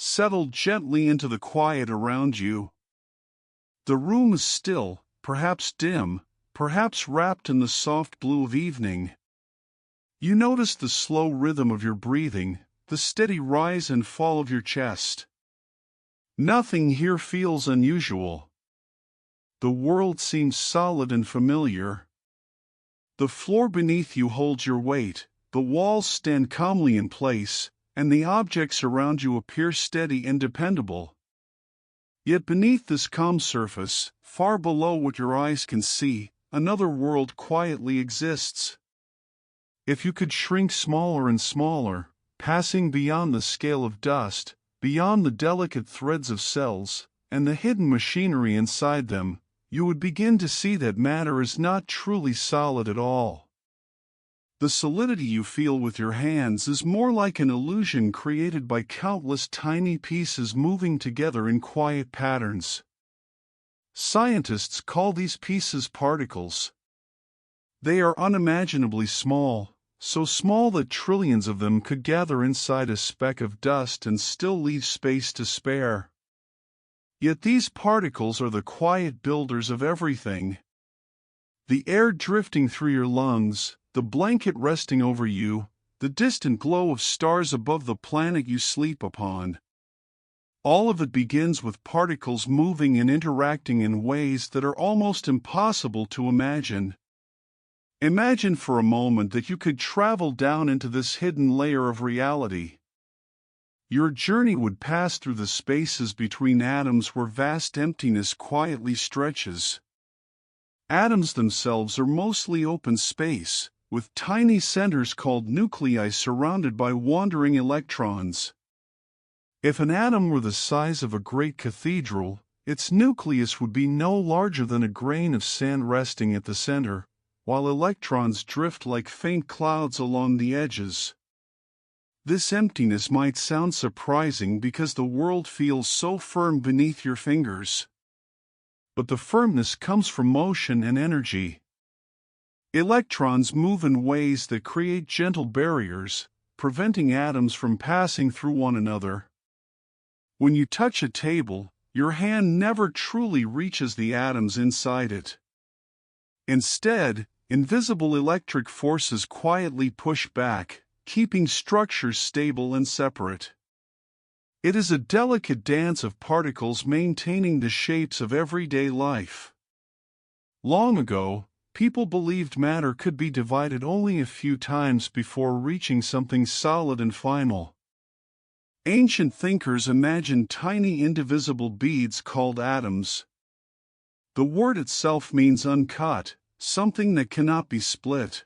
settle gently into the quiet around you. The room is still, perhaps dim, perhaps wrapped in the soft blue of evening. You notice the slow rhythm of your breathing, the steady rise and fall of your chest. Nothing here feels unusual. The world seems solid and familiar. The floor beneath you holds your weight, the walls stand calmly in place, and the objects around you appear steady and dependable. Yet beneath this calm surface, far below what your eyes can see, another world quietly exists. If you could shrink smaller and smaller, passing beyond the scale of dust, beyond the delicate threads of cells, and the hidden machinery inside them, you would begin to see that matter is not truly solid at all. The solidity you feel with your hands is more like an illusion created by countless tiny pieces moving together in quiet patterns. Scientists call these pieces particles. They are unimaginably small, so small that trillions of them could gather inside a speck of dust and still leave space to spare. Yet these particles are the quiet builders of everything. The air drifting through your lungs, the blanket resting over you, the distant glow of stars above the planet you sleep upon. All of it begins with particles moving and interacting in ways that are almost impossible to imagine. Imagine for a moment that you could travel down into this hidden layer of reality. Your journey would pass through the spaces between atoms where vast emptiness quietly stretches. Atoms themselves are mostly open space, with tiny centers called nuclei surrounded by wandering electrons. If an atom were the size of a great cathedral, its nucleus would be no larger than a grain of sand resting at the center, while electrons drift like faint clouds along the edges. This emptiness might sound surprising because the world feels so firm beneath your fingers. But the firmness comes from motion and energy. Electrons move in ways that create gentle barriers, preventing atoms from passing through one another. When you touch a table, your hand never truly reaches the atoms inside it. Instead, invisible electric forces quietly push back, keeping structures stable and separate. It is a delicate dance of particles maintaining the shapes of everyday life. Long ago, people believed matter could be divided only a few times before reaching something solid and final. Ancient thinkers imagined tiny indivisible beads called atoms. The word itself means uncut, something that cannot be split.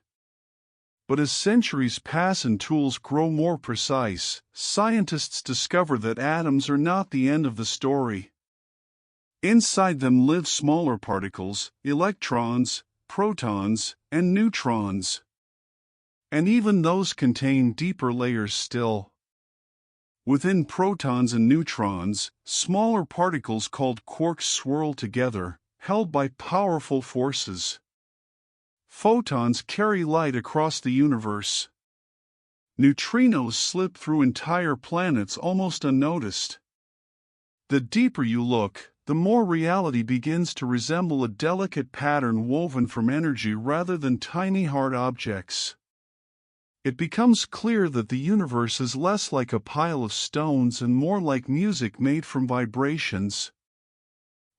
But as centuries pass and tools grow more precise, scientists discover that atoms are not the end of the story. Inside them live smaller particles, electrons, protons, and neutrons. And even those contain deeper layers still. Within protons and neutrons, smaller particles called quarks swirl together, held by powerful forces. Photons carry light across the universe. Neutrinos slip through entire planets almost unnoticed. The deeper you look, the more reality begins to resemble a delicate pattern woven from energy rather than tiny hard objects. It becomes clear that the universe is less like a pile of stones and more like music made from vibrations.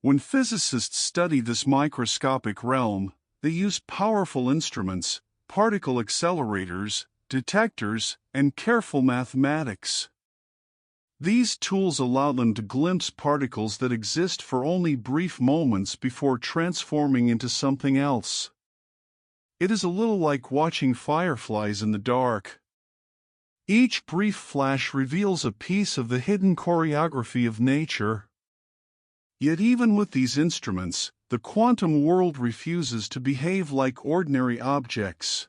When physicists study this microscopic realm, they use powerful instruments, particle accelerators, detectors, and careful mathematics. These tools allow them to glimpse particles that exist for only brief moments before transforming into something else. It is a little like watching fireflies in the dark. Each brief flash reveals a piece of the hidden choreography of nature. Yet even with these instruments, the quantum world refuses to behave like ordinary objects.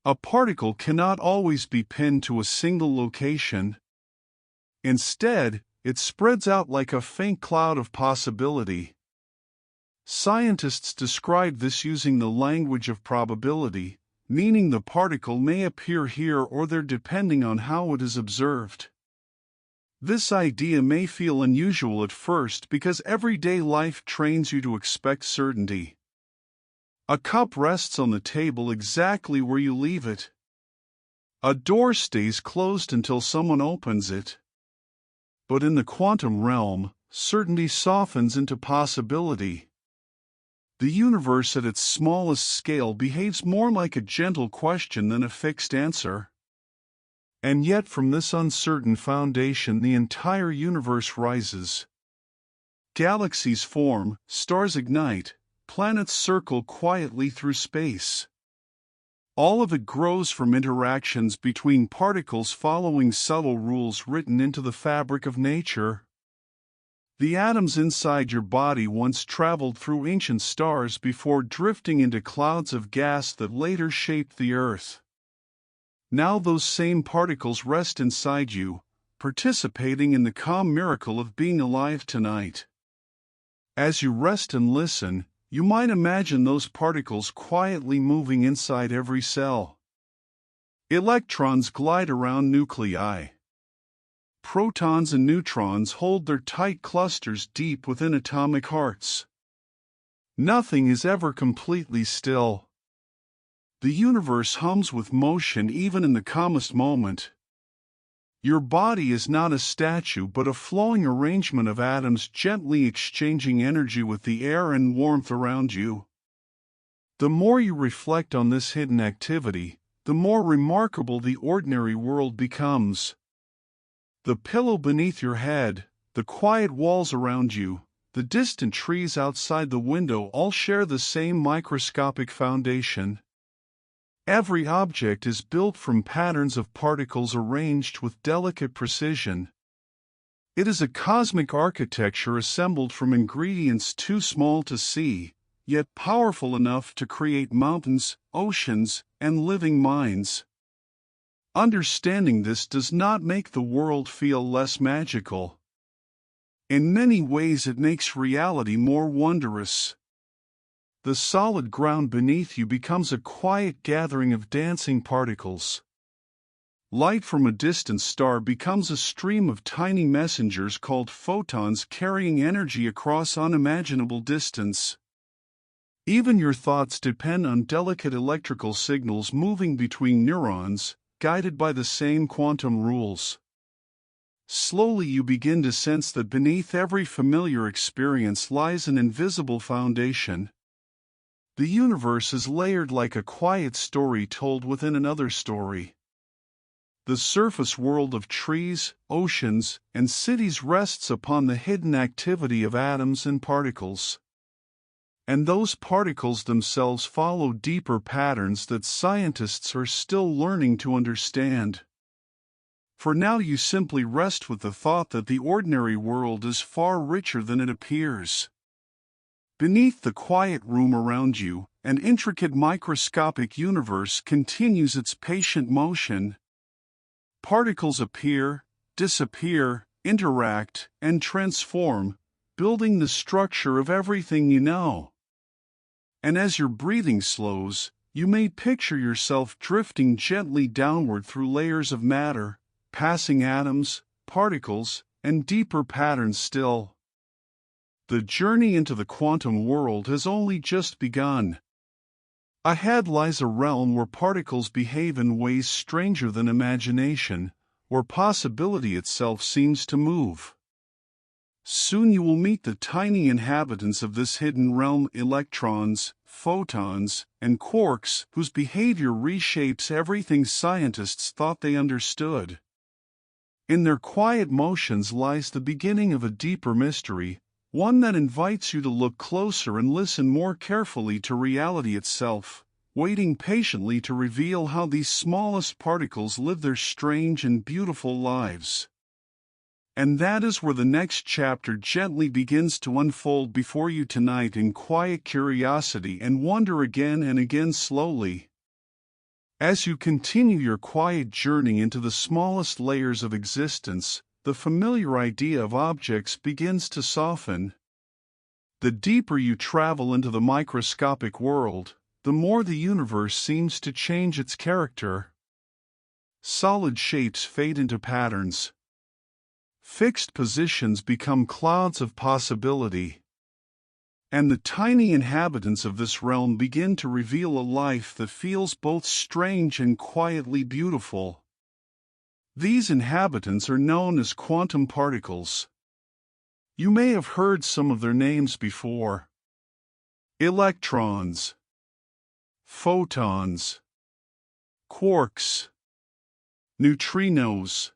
A particle cannot always be pinned to a single location. Instead, it spreads out like a faint cloud of possibility. Scientists describe this using the language of probability, meaning the particle may appear here or there depending on how it is observed. This idea may feel unusual at first because everyday life trains you to expect certainty. A cup rests on the table exactly where you leave it. A door stays closed until someone opens it. But in the quantum realm, certainty softens into possibility. The universe at its smallest scale behaves more like a gentle question than a fixed answer. And yet from this uncertain foundation the entire universe rises. Galaxies form, stars ignite, planets circle quietly through space. All of it grows from interactions between particles following subtle rules written into the fabric of nature. The atoms inside your body once traveled through ancient stars before drifting into clouds of gas that later shaped the Earth. Now those same particles rest inside you, participating in the calm miracle of being alive tonight. As you rest and listen, you might imagine those particles quietly moving inside every cell. Electrons glide around nuclei. Protons and neutrons hold their tight clusters deep within atomic hearts. Nothing is ever completely still. The universe hums with motion even in the calmest moment. Your body is not a statue but a flowing arrangement of atoms gently exchanging energy with the air and warmth around you. The more you reflect on this hidden activity, the more remarkable the ordinary world becomes. The pillow beneath your head, the quiet walls around you, the distant trees outside the window all share the same microscopic foundation. Every object is built from patterns of particles arranged with delicate precision. It is a cosmic architecture assembled from ingredients too small to see, yet powerful enough to create mountains, oceans, and living minds. Understanding this does not make the world feel less magical. In many ways it makes reality more wondrous. The solid ground beneath you becomes a quiet gathering of dancing particles. Light from a distant star becomes a stream of tiny messengers called photons carrying energy across unimaginable distance. Even your thoughts depend on delicate electrical signals moving between neurons, guided by the same quantum rules. Slowly you begin to sense that beneath every familiar experience lies an invisible foundation. The universe is layered like a quiet story told within another story. The surface world of trees, oceans, and cities rests upon the hidden activity of atoms and particles. And those particles themselves follow deeper patterns that scientists are still learning to understand. For now you simply rest with the thought that the ordinary world is far richer than it appears. Beneath the quiet room around you, an intricate microscopic universe continues its patient motion. Particles appear, disappear, interact, and transform, building the structure of everything you know. And as your breathing slows, you may picture yourself drifting gently downward through layers of matter, passing atoms, particles, and deeper patterns still. The journey into the quantum world has only just begun. Ahead lies a realm where particles behave in ways stranger than imagination, where possibility itself seems to move. Soon you will meet the tiny inhabitants of this hidden realm, electrons, photons, and quarks, whose behavior reshapes everything scientists thought they understood. In their quiet motions lies the beginning of a deeper mystery, one that invites you to look closer and listen more carefully to reality itself, waiting patiently to reveal how these smallest particles live their strange and beautiful lives. And that is where the next chapter gently begins to unfold before you tonight in quiet curiosity and wonder again and again slowly. As you continue your quiet journey into the smallest layers of existence, the familiar idea of objects begins to soften. The deeper you travel into the microscopic world, the more the universe seems to change its character. Solid shapes fade into patterns. Fixed positions become clouds of possibility. And the tiny inhabitants of this realm begin to reveal a life that feels both strange and quietly beautiful. These inhabitants are known as quantum particles. You may have heard some of their names before. Electrons, photons, quarks, neutrinos.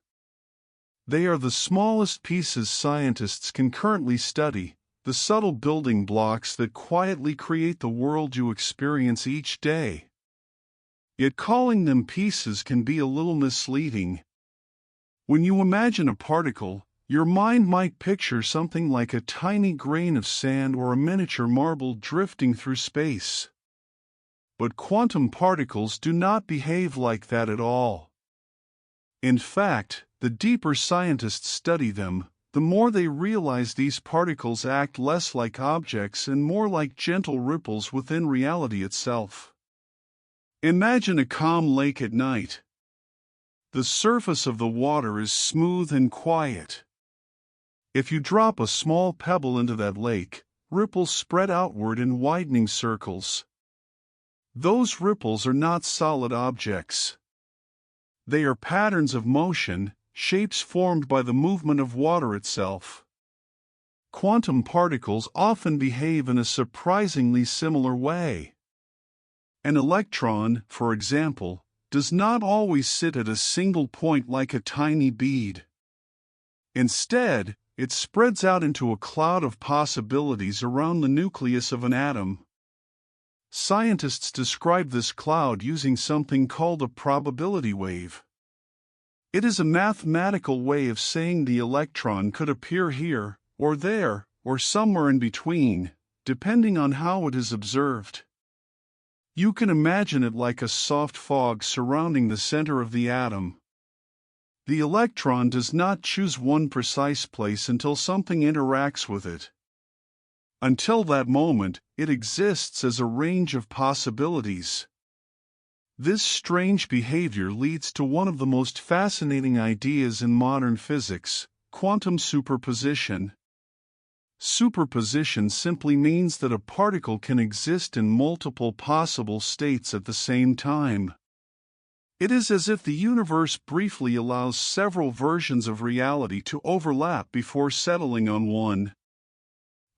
They are the smallest pieces scientists can currently study, the subtle building blocks that quietly create the world you experience each day. Yet calling them pieces can be a little misleading. When you imagine a particle, your mind might picture something like a tiny grain of sand or a miniature marble drifting through space. But quantum particles do not behave like that at all. In fact, the deeper scientists study them, the more they realize these particles act less like objects and more like gentle ripples within reality itself. Imagine a calm lake at night. The surface of the water is smooth and quiet. If you drop a small pebble into that lake, ripples spread outward in widening circles. Those ripples are not solid objects. They are patterns of motion, shapes formed by the movement of water itself. Quantum particles often behave in a surprisingly similar way. An electron, for example, does not always sit at a single point like a tiny bead. Instead, it spreads out into a cloud of possibilities around the nucleus of an atom. Scientists describe this cloud using something called a probability wave. It is a mathematical way of saying the electron could appear here, or there, or somewhere in between, depending on how it is observed. You can imagine it like a soft fog surrounding the center of the atom. The electron does not choose one precise place until something interacts with it. Until that moment, it exists as a range of possibilities. This strange behavior leads to one of the most fascinating ideas in modern physics, quantum superposition. Superposition simply means that a particle can exist in multiple possible states at the same time. It is as if the universe briefly allows several versions of reality to overlap before settling on one.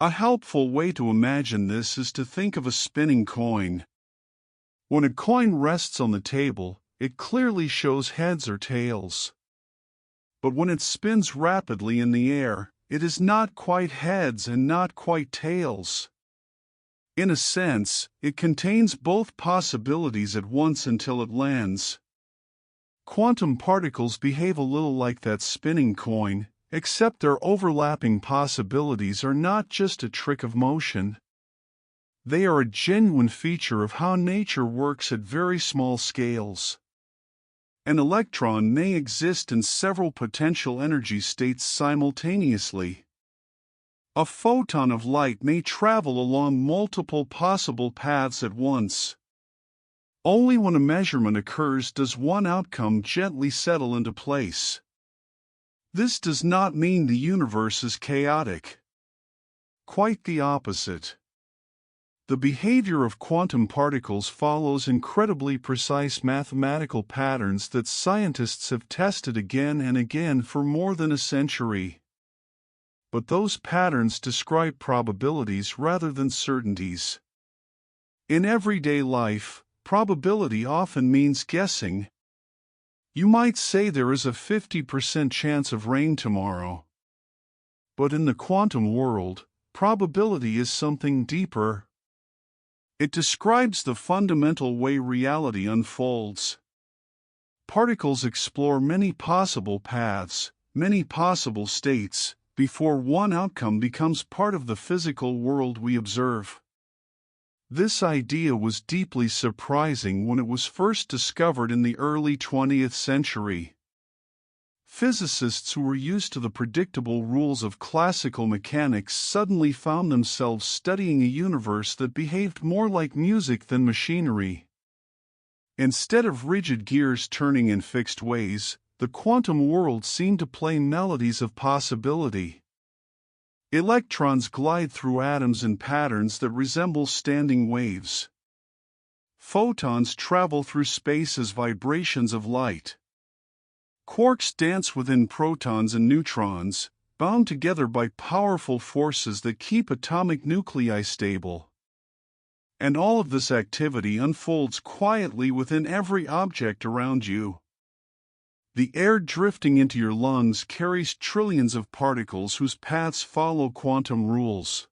A helpful way to imagine this is to think of a spinning coin. When a coin rests on the table, it clearly shows heads or tails. But when it spins rapidly in the air, it is not quite heads and not quite tails. In a sense, it contains both possibilities at once until it lands. Quantum particles behave a little like that spinning coin, except their overlapping possibilities are not just a trick of motion. They are a genuine feature of how nature works at very small scales. An electron may exist in several potential energy states simultaneously. A photon of light may travel along multiple possible paths at once. Only when a measurement occurs does one outcome gently settle into place. This does not mean the universe is chaotic. Quite the opposite. The behavior of quantum particles follows incredibly precise mathematical patterns that scientists have tested again and again for more than a century. But those patterns describe probabilities rather than certainties. In everyday life, probability often means guessing. You might say there is a 50% chance of rain tomorrow. But in the quantum world, probability is something deeper. It describes the fundamental way reality unfolds. Particles explore many possible paths, many possible states, before one outcome becomes part of the physical world we observe. This idea was deeply surprising when it was first discovered in the early 20th century. Physicists who were used to the predictable rules of classical mechanics suddenly found themselves studying a universe that behaved more like music than machinery. Instead of rigid gears turning in fixed ways, the quantum world seemed to play melodies of possibility. Electrons glide through atoms in patterns that resemble standing waves. Photons travel through space as vibrations of light. Quarks dance within protons and neutrons, bound together by powerful forces that keep atomic nuclei stable. And all of this activity unfolds quietly within every object around you. The air drifting into your lungs carries trillions of particles whose paths follow quantum rules.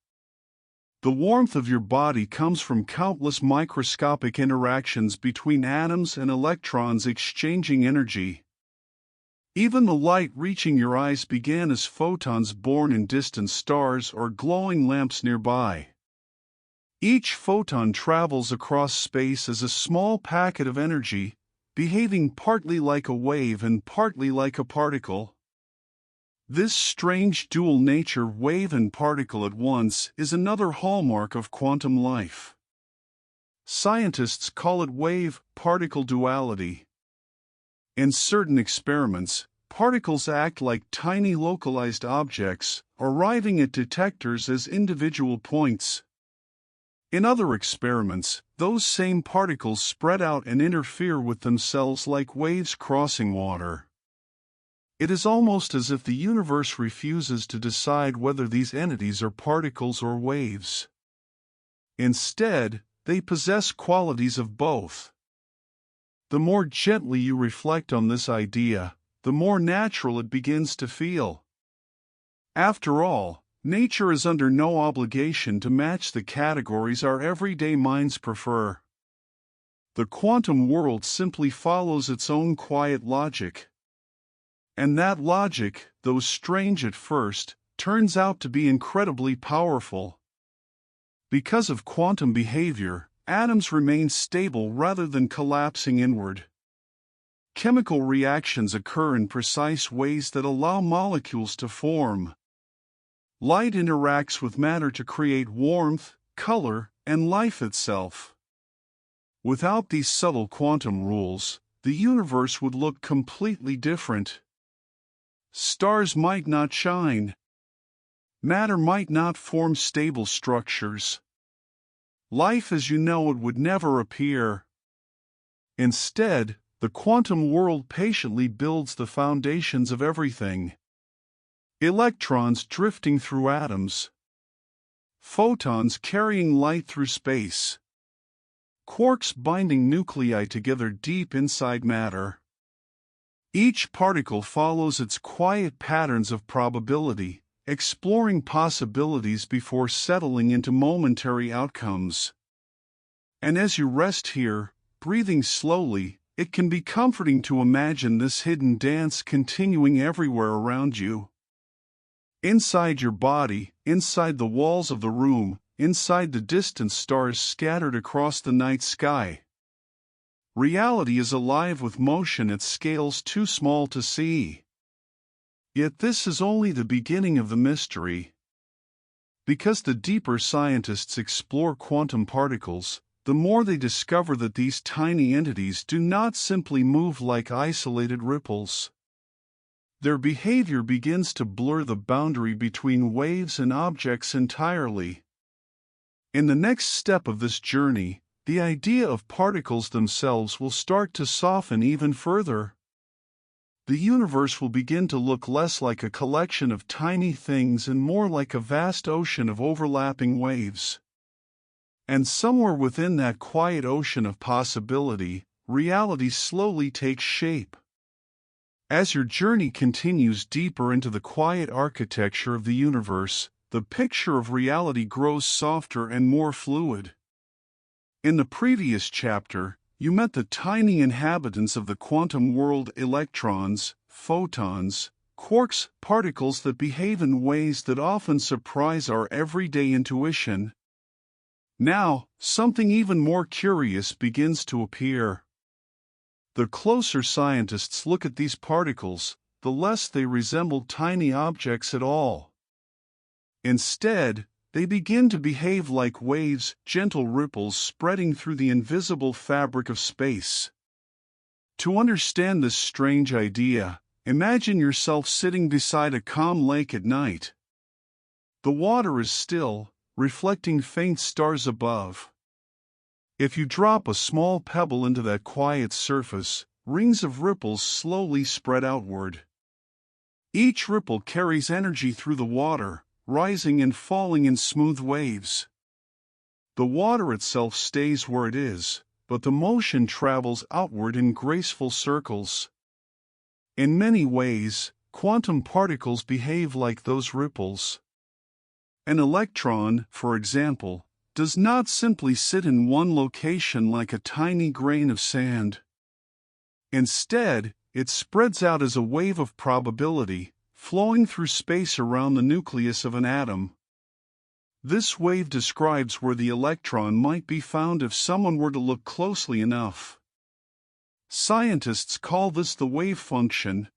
The warmth of your body comes from countless microscopic interactions between atoms and electrons exchanging energy. Even the light reaching your eyes began as photons born in distant stars or glowing lamps nearby. Each photon travels across space as a small packet of energy, behaving partly like a wave and partly like a particle. This strange dual nature, wave and particle at once, is another hallmark of quantum life. Scientists call it wave-particle duality. In certain experiments, particles act like tiny localized objects, arriving at detectors as individual points. In other experiments, those same particles spread out and interfere with themselves like waves crossing water. It is almost as if the universe refuses to decide whether these entities are particles or waves. Instead, they possess qualities of both. The more gently you reflect on this idea, the more natural it begins to feel. After all, nature is under no obligation to match the categories our everyday minds prefer. The quantum world simply follows its own quiet logic. And that logic, though strange at first, turns out to be incredibly powerful. Because of quantum behavior, atoms remain stable rather than collapsing inward. Chemical reactions occur in precise ways that allow molecules to form. Light interacts with matter to create warmth, color, and life itself. Without these subtle quantum rules, the universe would look completely different. Stars might not shine. Matter might not form stable structures. Life as you know it would never appear. Instead, the quantum world patiently builds the foundations of everything. Electrons drifting through atoms. Photons carrying light through space. Quarks binding nuclei together deep inside matter. Each particle follows its quiet patterns of probability, exploring possibilities before settling into momentary outcomes. And as you rest here, breathing slowly, it can be comforting to imagine this hidden dance continuing everywhere around you. Inside your body, inside the walls of the room, inside the distant stars scattered across the night sky. Reality is alive with motion at scales too small to see. Yet this is only the beginning of the mystery. Because the deeper scientists explore quantum particles, the more they discover that these tiny entities do not simply move like isolated ripples. Their behavior begins to blur the boundary between waves and objects entirely. In the next step of this journey, the idea of particles themselves will start to soften even further. The universe will begin to look less like a collection of tiny things and more like a vast ocean of overlapping waves. And somewhere within that quiet ocean of possibility, reality slowly takes shape. As your journey continues deeper into the quiet architecture of the universe, the picture of reality grows softer and more fluid. In the previous chapter, you met the tiny inhabitants of the quantum world: electrons, photons, quarks, particles that behave in ways that often surprise our everyday intuition. Now, something even more curious begins to appear. The closer scientists look at these particles, the less they resemble tiny objects at all. Instead, they begin to behave like waves, gentle ripples spreading through the invisible fabric of space. To understand this strange idea, imagine yourself sitting beside a calm lake at night. The water is still, reflecting faint stars above. If you drop a small pebble into that quiet surface, rings of ripples slowly spread outward. Each ripple carries energy through the water, rising and falling in smooth waves. The water itself stays where it is, but the motion travels outward in graceful circles. In many ways, quantum particles behave like those ripples. An electron, for example, does not simply sit in one location like a tiny grain of sand. Instead, it spreads out as a wave of probability, flowing through space around the nucleus of an atom. This wave describes where the electron might be found if someone were to look closely enough. Scientists call this the wave function.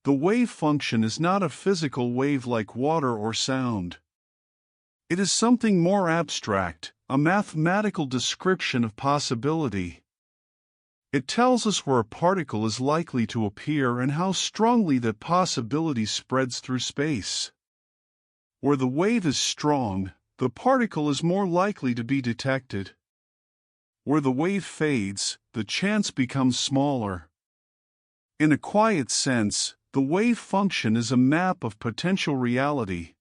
The wave function is not a physical wave like water or sound. It is something more abstract, a mathematical description of possibility. It tells us where a particle is likely to appear and how strongly that possibility spreads through space. Where the wave is strong, the particle is more likely to be detected. Where the wave fades, the chance becomes smaller. In a quiet sense, the wave function is a map of potential reality.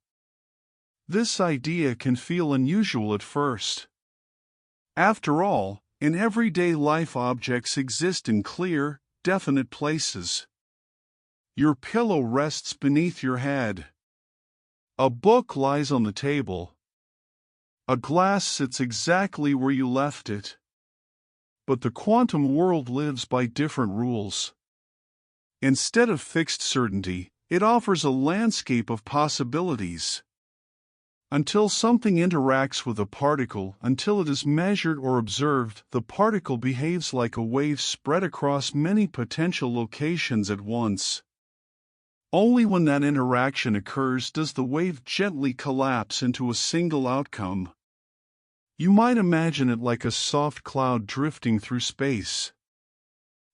This idea can feel unusual at first. After all, in everyday life objects exist in clear, definite places. Your pillow rests beneath your head. A book lies on the table. A glass sits exactly where you left it. But the quantum world lives by different rules. Instead of fixed certainty, it offers a landscape of possibilities. Until something interacts with a particle, until it is measured or observed, the particle behaves like a wave spread across many potential locations at once. Only when that interaction occurs does the wave gently collapse into a single outcome. You might imagine it like a soft cloud drifting through space.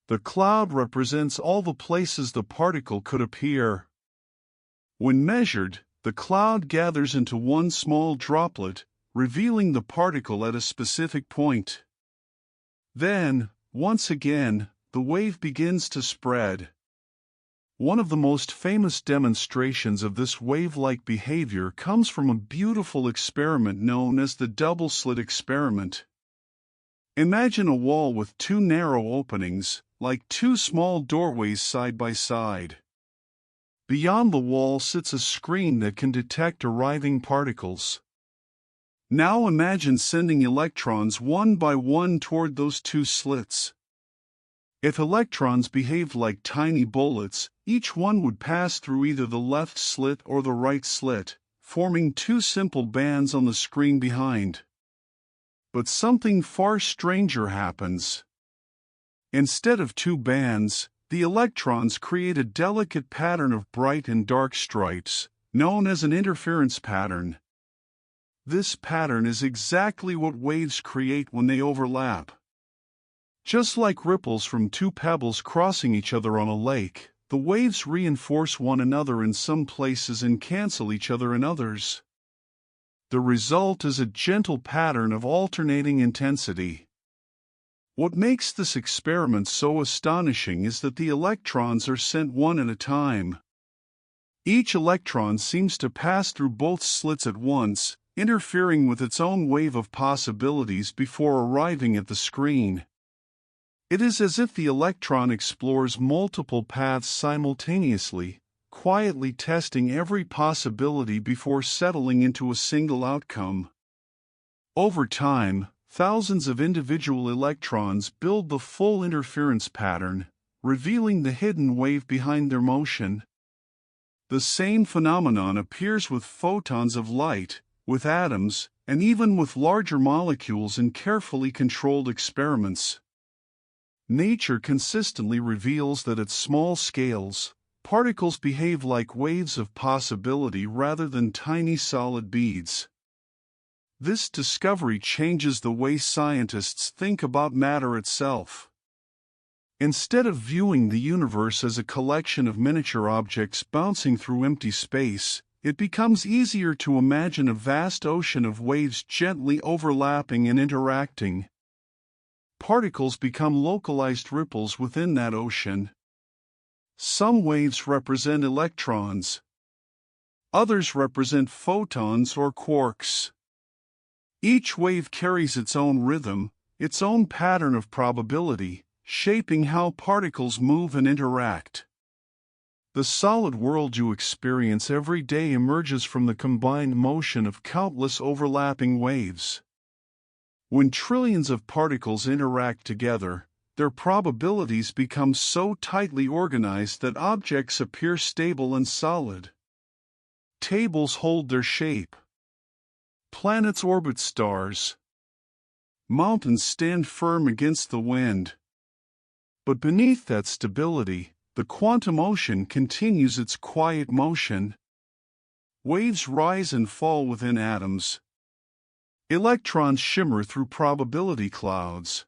The cloud represents all the places the particle could appear. When measured, the cloud gathers into one small droplet, revealing the particle at a specific point. Then, once again, the wave begins to spread. One of the most famous demonstrations of this wave-like behavior comes from a beautiful experiment known as the double-slit experiment. Imagine a wall with two narrow openings, like two small doorways side by side. Beyond the wall sits a screen that can detect arriving particles. Now imagine sending electrons one by one toward those two slits. If electrons behaved like tiny bullets, each one would pass through either the left slit or the right slit, forming two simple bands on the screen behind. But something far stranger happens. Instead of two bands, the electrons create a delicate pattern of bright and dark stripes, known as an interference pattern. This pattern is exactly what waves create when they overlap. Just like ripples from two pebbles crossing each other on a lake, the waves reinforce one another in some places and cancel each other in others. The result is a gentle pattern of alternating intensity. What makes this experiment so astonishing is that the electrons are sent one at a time. Each electron seems to pass through both slits at once, interfering with its own wave of possibilities before arriving at the screen. It is as if the electron explores multiple paths simultaneously, quietly testing every possibility before settling into a single outcome. Over time, thousands of individual electrons build the full interference pattern, revealing the hidden wave behind their motion. The same phenomenon appears with photons of light, with atoms, and even with larger molecules in carefully controlled experiments. Nature consistently reveals that at small scales, particles behave like waves of possibility rather than tiny solid beads. This discovery changes the way scientists think about matter itself. Instead of viewing the universe as a collection of miniature objects bouncing through empty space, it becomes easier to imagine a vast ocean of waves gently overlapping and interacting. Particles become localized ripples within that ocean. Some waves represent electrons. Others represent photons or quarks. Each wave carries its own rhythm, its own pattern of probability, shaping how particles move and interact. The solid world you experience every day emerges from the combined motion of countless overlapping waves. When trillions of particles interact together, their probabilities become so tightly organized that objects appear stable and solid. Tables hold their shape. Planets orbit stars. Mountains stand firm against the wind. But beneath that stability, the quantum ocean continues its quiet motion. Waves rise and fall within atoms. Electrons shimmer through probability clouds.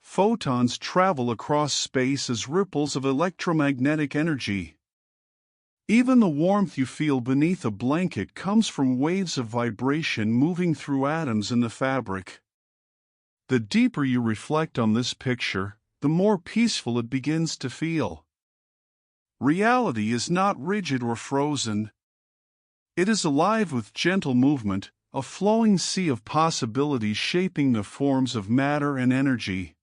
Photons travel across space as ripples of electromagnetic energy. Even the warmth you feel beneath a blanket comes from waves of vibration moving through atoms in the fabric. The deeper you reflect on this picture, the more peaceful it begins to feel. Reality is not rigid or frozen. It is alive with gentle movement, a flowing sea of possibilities shaping the forms of matter and energy.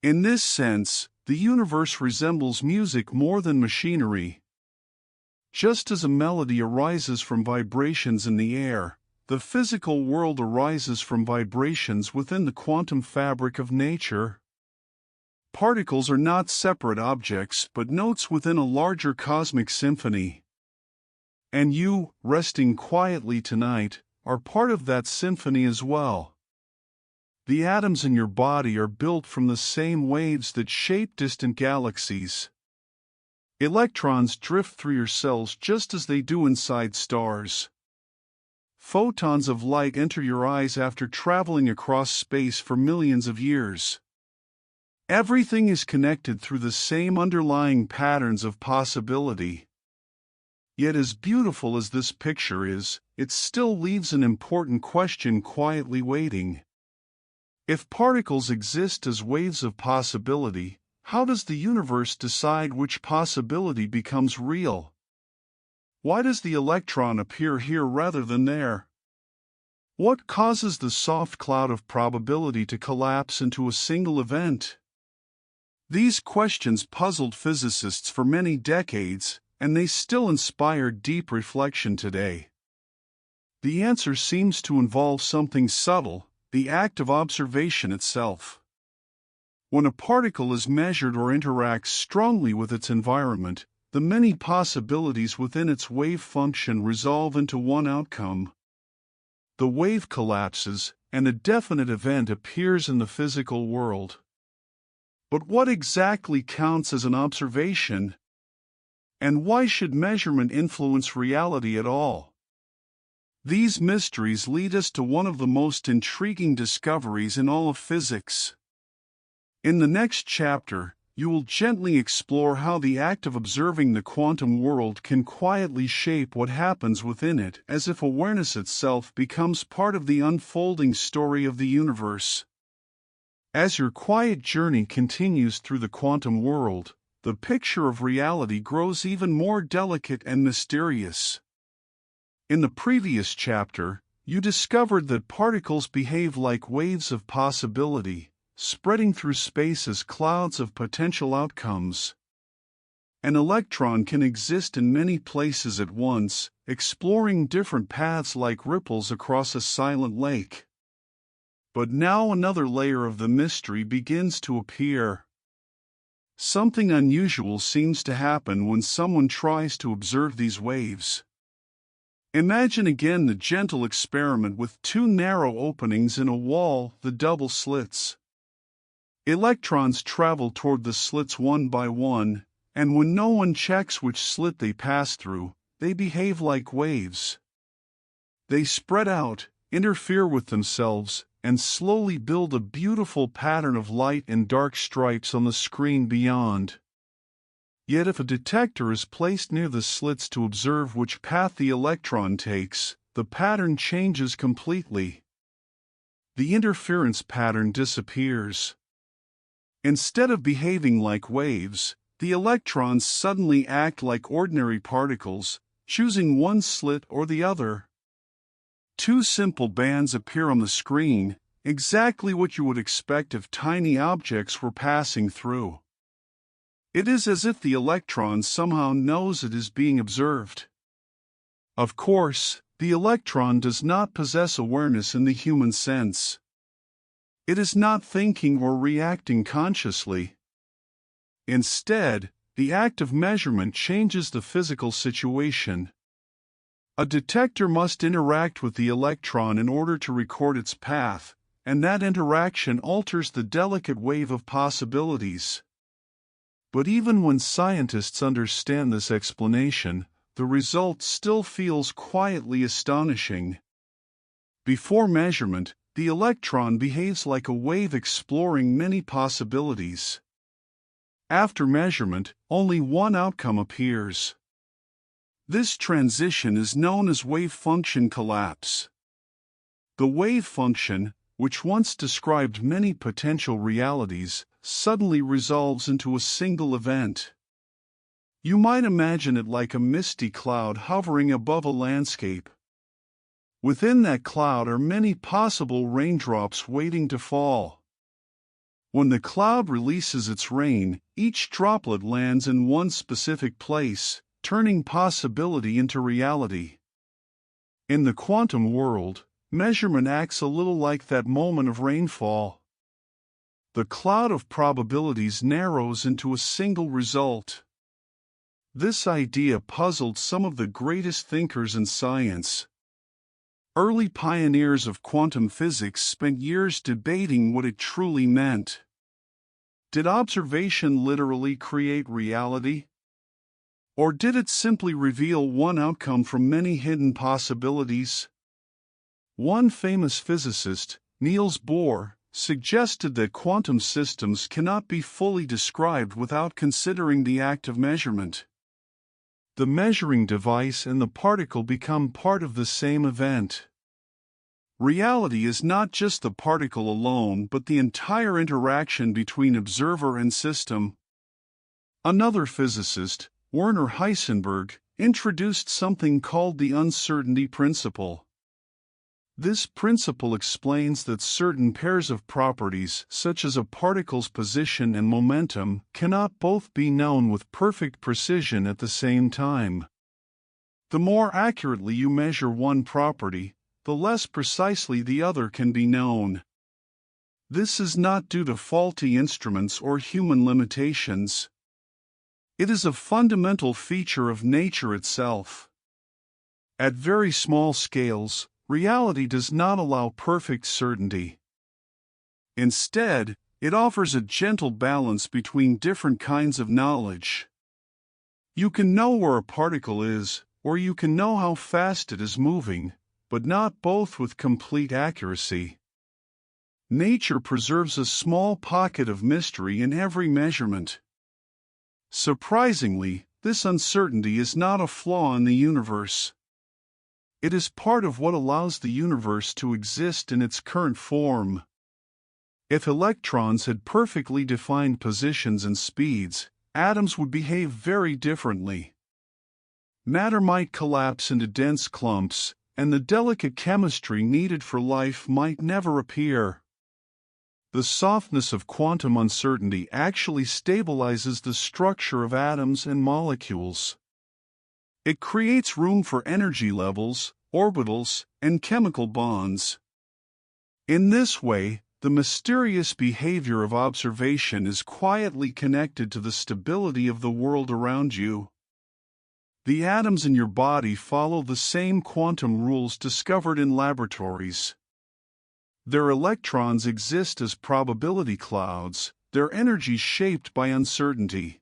In this sense, the universe resembles music more than machinery. Just as a melody arises from vibrations in the air, the physical world arises from vibrations within the quantum fabric of nature. Particles are not separate objects but notes within a larger cosmic symphony. And you, resting quietly tonight, are part of that symphony as well. The atoms in your body are built from the same waves that shape distant galaxies. Electrons drift through your cells just as they do inside stars. Photons of light enter your eyes after traveling across space for millions of years. Everything is connected through the same underlying patterns of possibility. Yet as beautiful as this picture is, it still leaves an important question quietly waiting. If particles exist as waves of possibility, how does the universe decide which possibility becomes real? Why does the electron appear here rather than there? What causes the soft cloud of probability to collapse into a single event? These questions puzzled physicists for many decades, and they still inspire deep reflection today. The answer seems to involve something subtle, the act of observation itself. When a particle is measured or interacts strongly with its environment, the many possibilities within its wave function resolve into one outcome. The wave collapses, and a definite event appears in the physical world. But what exactly counts as an observation? And why should measurement influence reality at all? These mysteries lead us to one of the most intriguing discoveries in all of physics. In the next chapter, you will gently explore how the act of observing the quantum world can quietly shape what happens within it, as if awareness itself becomes part of the unfolding story of the universe. As your quiet journey continues through the quantum world, the picture of reality grows even more delicate and mysterious. In the previous chapter, you discovered that particles behave like waves of possibility, spreading through space as clouds of potential outcomes. An electron can exist in many places at once, exploring different paths like ripples across a silent lake. But now another layer of the mystery begins to appear. Something unusual seems to happen when someone tries to observe these waves. Imagine again the gentle experiment with two narrow openings in a wall, the double slits. Electrons travel toward the slits one by one, and when no one checks which slit they pass through, they behave like waves. They spread out, interfere with themselves, and slowly build a beautiful pattern of light and dark stripes on the screen beyond. Yet if a detector is placed near the slits to observe which path the electron takes, the pattern changes completely. The interference pattern disappears. Instead of behaving like waves, the electrons suddenly act like ordinary particles, choosing one slit or the other. Two simple bands appear on the screen, exactly what you would expect if tiny objects were passing through. It is as if the electron somehow knows it is being observed. Of course, the electron does not possess awareness in the human sense. It is not thinking or reacting consciously. Instead, the act of measurement changes the physical situation. A detector must interact with the electron in order to record its path, and that interaction alters the delicate wave of possibilities. But even when scientists understand this explanation, the result still feels quietly astonishing. Before measurement, the electron behaves like a wave exploring many possibilities. After measurement, only one outcome appears. This transition is known as wave function collapse. The wave function, which once described many potential realities, suddenly resolves into a single event. You might imagine it like a misty cloud hovering above a landscape. Within that cloud are many possible raindrops waiting to fall. When the cloud releases its rain, each droplet lands in one specific place, turning possibility into reality. In the quantum world, measurement acts a little like that moment of rainfall. The cloud of probabilities narrows into a single result. This idea puzzled some of the greatest thinkers in science. Early pioneers of quantum physics spent years debating what it truly meant. Did observation literally create reality? Or did it simply reveal one outcome from many hidden possibilities? One famous physicist, Niels Bohr, suggested that quantum systems cannot be fully described without considering the act of measurement. The measuring device and the particle become part of the same event. Reality is not just the particle alone but the entire interaction between observer and system. Another physicist, Werner Heisenberg, introduced something called the uncertainty principle. This principle explains that certain pairs of properties, such as a particle's position and momentum, cannot both be known with perfect precision at the same time. The more accurately you measure one property, the less precisely the other can be known. This is not due to faulty instruments or human limitations. It is a fundamental feature of nature itself. At very small scales, reality does not allow perfect certainty. Instead, it offers a gentle balance between different kinds of knowledge. You can know where a particle is, or you can know how fast it is moving, but not both with complete accuracy. Nature preserves a small pocket of mystery in every measurement. Surprisingly, this uncertainty is not a flaw in the universe. It is part of what allows the universe to exist in its current form. If electrons had perfectly defined positions and speeds, atoms would behave very differently. Matter might collapse into dense clumps, and the delicate chemistry needed for life might never appear. The softness of quantum uncertainty actually stabilizes the structure of atoms and molecules. It creates room for energy levels, orbitals, and chemical bonds. In this way, the mysterious behavior of observation is quietly connected to the stability of the world around you. The atoms in your body follow the same quantum rules discovered in laboratories. Their electrons exist as probability clouds, their energy shaped by uncertainty.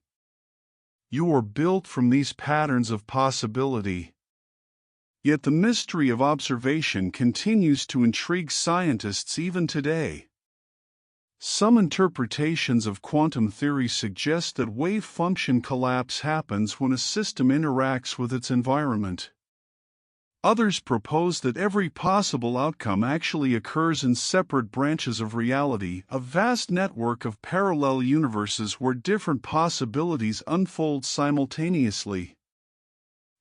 You are built from these patterns of possibility. Yet the mystery of observation continues to intrigue scientists even today. Some interpretations of quantum theory suggest that wave function collapse happens when a system interacts with its environment. Others propose that every possible outcome actually occurs in separate branches of reality, a vast network of parallel universes where different possibilities unfold simultaneously.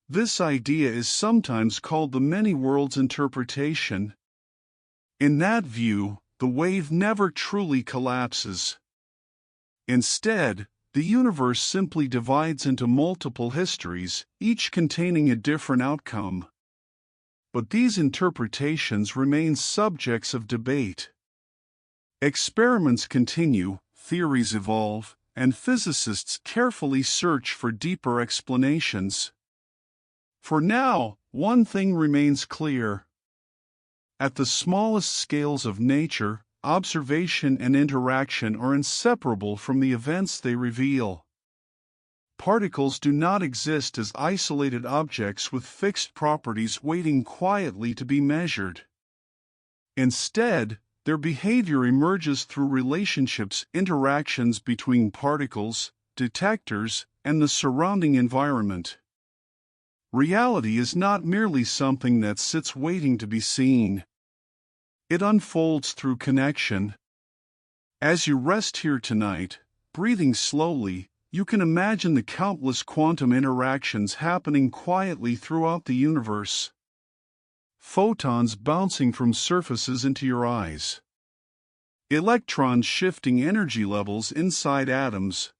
This idea is sometimes called the many-worlds interpretation. In that view, the wave never truly collapses. Instead, the universe simply divides into multiple histories, each containing a different outcome. But these interpretations remain subjects of debate. Experiments continue, theories evolve, and physicists carefully search for deeper explanations. For now, one thing remains clear. At the smallest scales of nature, observation and interaction are inseparable from the events they reveal. Particles do not exist as isolated objects with fixed properties waiting quietly to be measured. Instead, their behavior emerges through relationships, interactions between particles, detectors, and the surrounding environment. Reality is not merely something that sits waiting to be seen. It unfolds through connection. As you rest here tonight, breathing slowly, you can imagine the countless quantum interactions happening quietly throughout the universe. Photons bouncing from surfaces into your eyes. Electrons shifting energy levels inside atoms.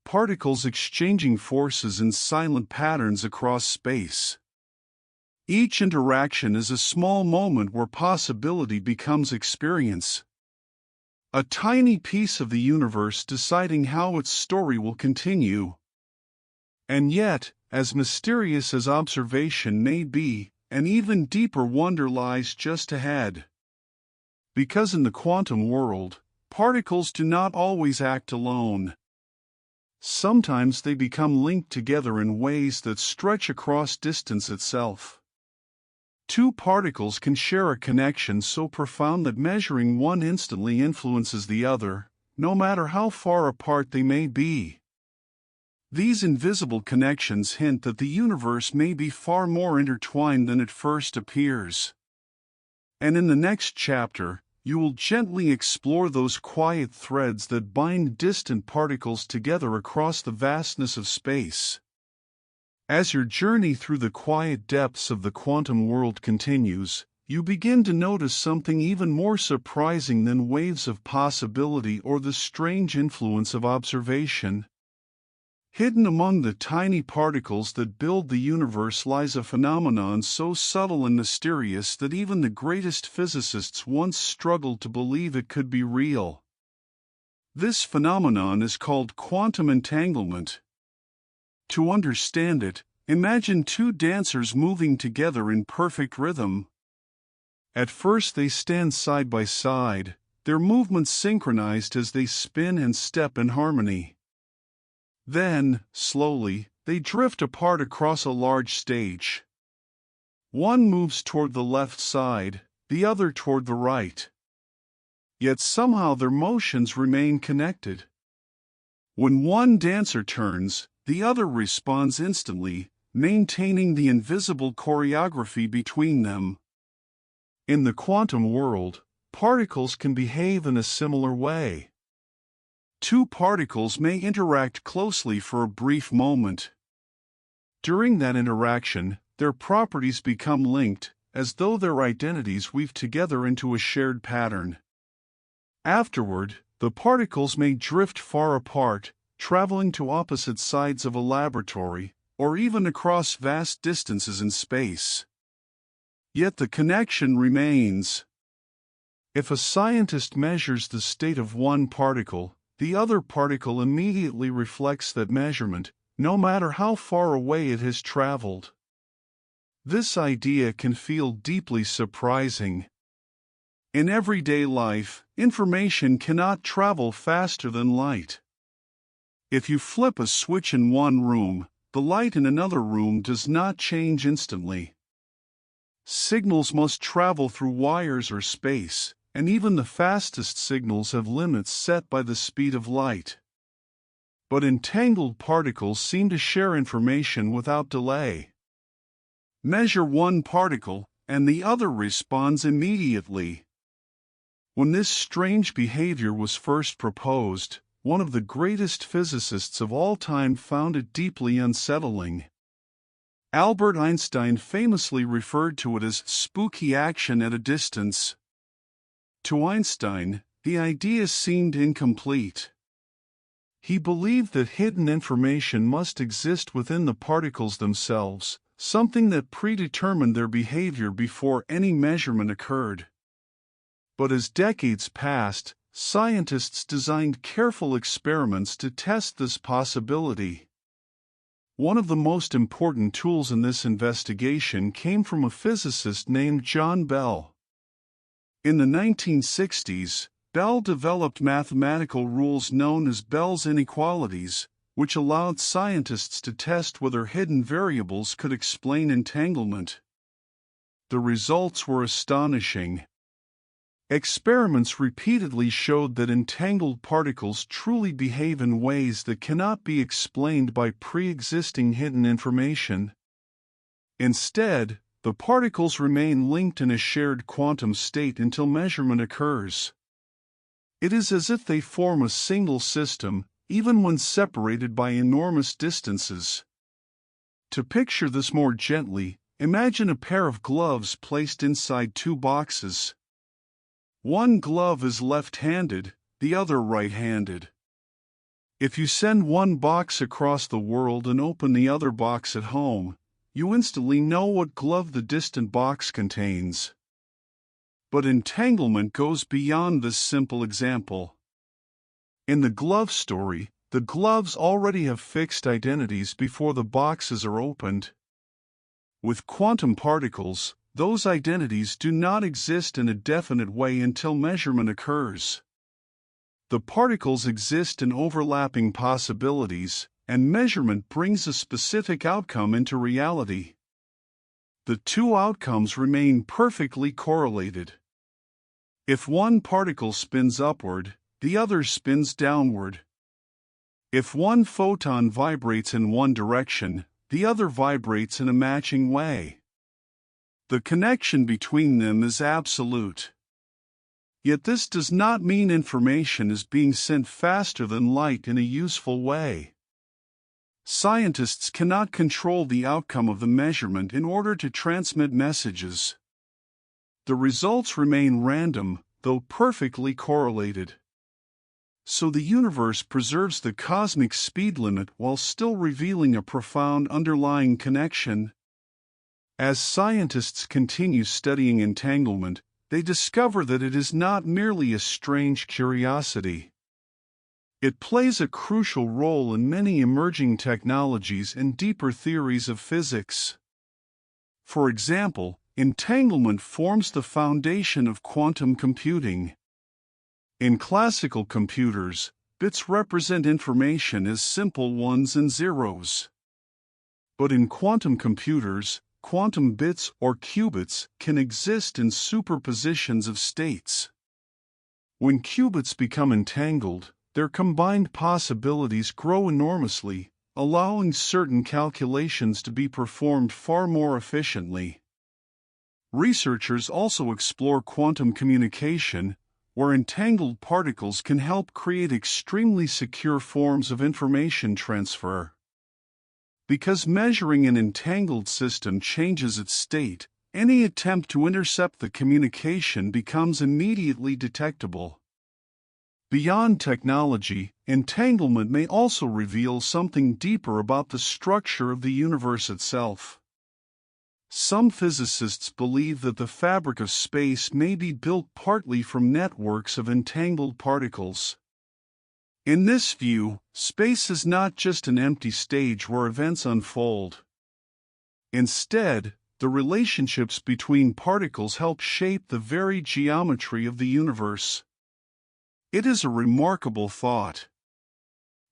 Particles exchanging forces in silent patterns across space. Each interaction is a small moment where possibility becomes experience. A tiny piece of the universe deciding how its story will continue. And yet, as mysterious as observation may be, an even deeper wonder lies just ahead. Because in the quantum world, particles do not always act alone. Sometimes they become linked together in ways that stretch across distance itself. Two particles can share a connection so profound that measuring one instantly influences the other, no matter how far apart they may be. These invisible connections hint that the universe may be far more intertwined than it first appears. And in the next chapter, you will gently explore those quiet threads that bind distant particles together across the vastness of space. As your journey through the quiet depths of the quantum world continues, you begin to notice something even more surprising than waves of possibility or the strange influence of observation. Hidden among the tiny particles that build the universe lies a phenomenon so subtle and mysterious that even the greatest physicists once struggled to believe it could be real. This phenomenon is called quantum entanglement. To understand it, imagine two dancers moving together in perfect rhythm. At first they stand side by side, their movements synchronized as they spin and step in harmony. Then, slowly, they drift apart across a large stage. One moves toward the left side, the other toward the right. Yet somehow their motions remain connected. When one dancer turns, the other responds instantly, maintaining the invisible choreography between them. In the quantum world, particles can behave in a similar way. Two particles may interact closely for a brief moment. During that interaction, their properties become linked, as though their identities weave together into a shared pattern. Afterward, the particles may drift far apart, traveling to opposite sides of a laboratory, or even across vast distances in space. Yet the connection remains. If a scientist measures the state of one particle, the other particle immediately reflects that measurement, no matter how far away it has traveled. This idea can feel deeply surprising. In everyday life, information cannot travel faster than light. If you flip a switch in one room, the light in another room does not change instantly. Signals must travel through wires or space, and even the fastest signals have limits set by the speed of light. But entangled particles seem to share information without delay. Measure one particle, and the other responds immediately. When this strange behavior was first proposed, one of the greatest physicists of all time found it deeply unsettling. Albert Einstein famously referred to it as spooky action at a distance. To Einstein, the idea seemed incomplete. He believed that hidden information must exist within the particles themselves, something that predetermined their behavior before any measurement occurred. But as decades passed, scientists designed careful experiments to test this possibility. One of the most important tools in this investigation came from a physicist named John Bell. In the 1960s, Bell developed mathematical rules known as Bell's inequalities, which allowed scientists to test whether hidden variables could explain entanglement. The results were astonishing. Experiments repeatedly showed that entangled particles truly behave in ways that cannot be explained by pre-existing hidden information. Instead, the particles remain linked in a shared quantum state until measurement occurs. It is as if they form a single system, even when separated by enormous distances. To picture this more gently, imagine a pair of gloves placed inside two boxes. One glove is left-handed, the other right-handed. If you send one box across the world and open the other box at home, you instantly know what glove the distant box contains. But entanglement goes beyond this simple example. In the glove story, the gloves already have fixed identities before the boxes are opened. With quantum particles, those identities do not exist in a definite way until measurement occurs. The particles exist in overlapping possibilities, and measurement brings a specific outcome into reality. The two outcomes remain perfectly correlated. If one particle spins upward, the other spins downward. If one photon vibrates in one direction, the other vibrates in a matching way. The connection between them is absolute. Yet this does not mean information is being sent faster than light in a useful way. Scientists cannot control the outcome of the measurement in order to transmit messages. The results remain random, though perfectly correlated. So the universe preserves the cosmic speed limit while still revealing a profound underlying connection. As scientists continue studying entanglement, they discover that it is not merely a strange curiosity. It plays a crucial role in many emerging technologies and deeper theories of physics. For example, entanglement forms the foundation of quantum computing. In classical computers, bits represent information as simple ones and zeros. But in quantum computers, quantum bits or qubits can exist in superpositions of states. When qubits become entangled, their combined possibilities grow enormously, allowing certain calculations to be performed far more efficiently. Researchers also explore quantum communication, where entangled particles can help create extremely secure forms of information transfer. Because measuring an entangled system changes its state, any attempt to intercept the communication becomes immediately detectable. Beyond technology, entanglement may also reveal something deeper about the structure of the universe itself. Some physicists believe that the fabric of space may be built partly from networks of entangled particles. In this view, space is not just an empty stage where events unfold. Instead, the relationships between particles help shape the very geometry of the universe. It is a remarkable thought.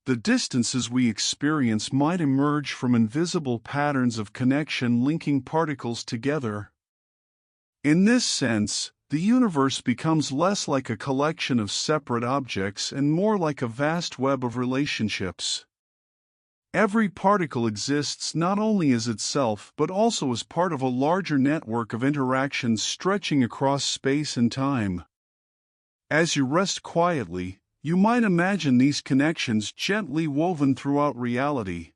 The distances we experience might emerge from invisible patterns of connection linking particles together. In this sense, the universe becomes less like a collection of separate objects and more like a vast web of relationships. Every particle exists not only as itself but also as part of a larger network of interactions stretching across space and time. As you rest quietly, you might imagine these connections gently woven throughout reality.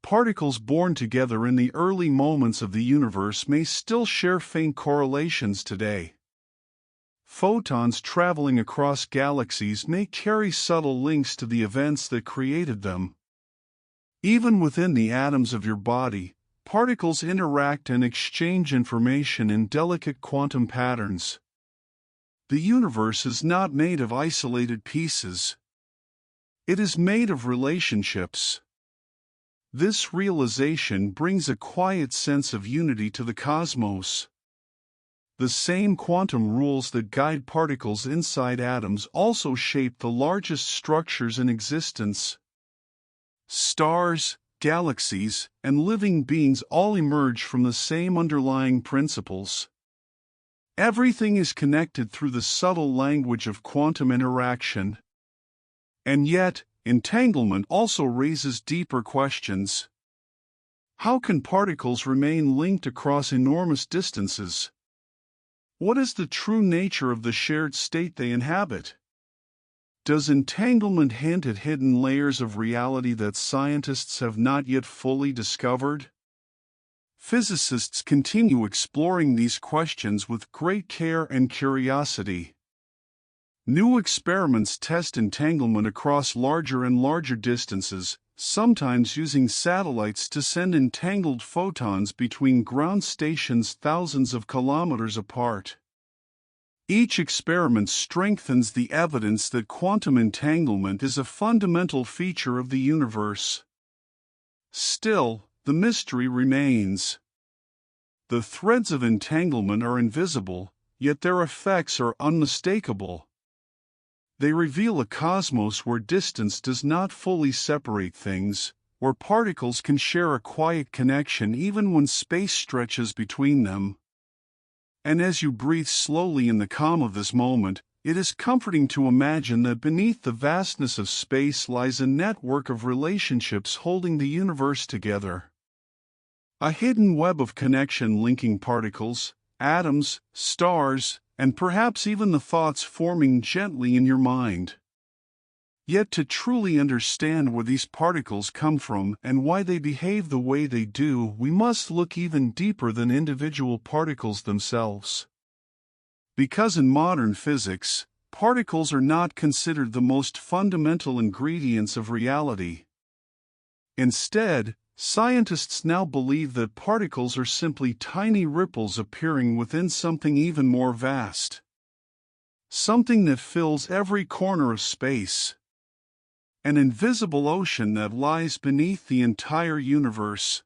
Particles born together in the early moments of the universe may still share faint correlations today. Photons traveling across galaxies may carry subtle links to the events that created them. Even within the atoms of your body, particles interact and exchange information in delicate quantum patterns. The universe is not made of isolated pieces. It is made of relationships. This realization brings a quiet sense of unity to the cosmos. The same quantum rules that guide particles inside atoms also shape the largest structures in existence. Stars, galaxies, and living beings all emerge from the same underlying principles. Everything is connected through the subtle language of quantum interaction. And yet, entanglement also raises deeper questions. How can particles remain linked across enormous distances? What is the true nature of the shared state they inhabit? Does entanglement hint at hidden layers of reality that scientists have not yet fully discovered? Physicists continue exploring these questions with great care and curiosity. New experiments test entanglement across larger and larger distances, sometimes using satellites to send entangled photons between ground stations thousands of kilometers apart. Each experiment strengthens the evidence that quantum entanglement is a fundamental feature of the universe. Still, the mystery remains. The threads of entanglement are invisible, yet their effects are unmistakable. They reveal a cosmos where distance does not fully separate things, where particles can share a quiet connection even when space stretches between them. And as you breathe slowly in the calm of this moment, it is comforting to imagine that beneath the vastness of space lies a network of relationships holding the universe together. A hidden web of connection linking particles, atoms, stars, and perhaps even the thoughts forming gently in your mind. Yet to truly understand where these particles come from and why they behave the way they do, we must look even deeper than individual particles themselves. Because in modern physics, particles are not considered the most fundamental ingredients of reality. Instead, scientists now believe that particles are simply tiny ripples appearing within something even more vast. Something that fills every corner of space. An invisible ocean that lies beneath the entire universe.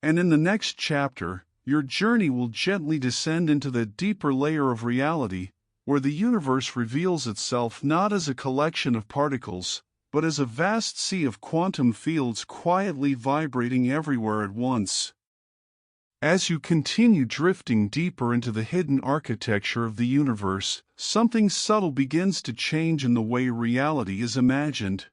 And in the next chapter, your journey will gently descend into the deeper layer of reality, where the universe reveals itself not as a collection of particles, but as a vast sea of quantum fields quietly vibrating everywhere at once. As you continue drifting deeper into the hidden architecture of the universe, something subtle begins to change in the way reality is imagined.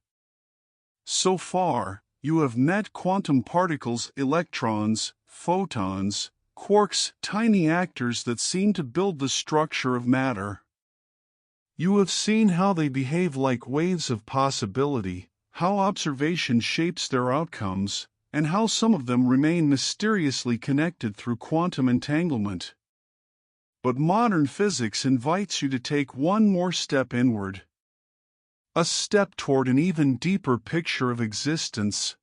So far, you have met quantum particles, electrons, photons, quarks, tiny actors that seem to build the structure of matter. You have seen how they behave like waves of possibility, how observation shapes their outcomes, and how some of them remain mysteriously connected through quantum entanglement. But modern physics invites you to take one more step inward. A step toward an even deeper picture of existence.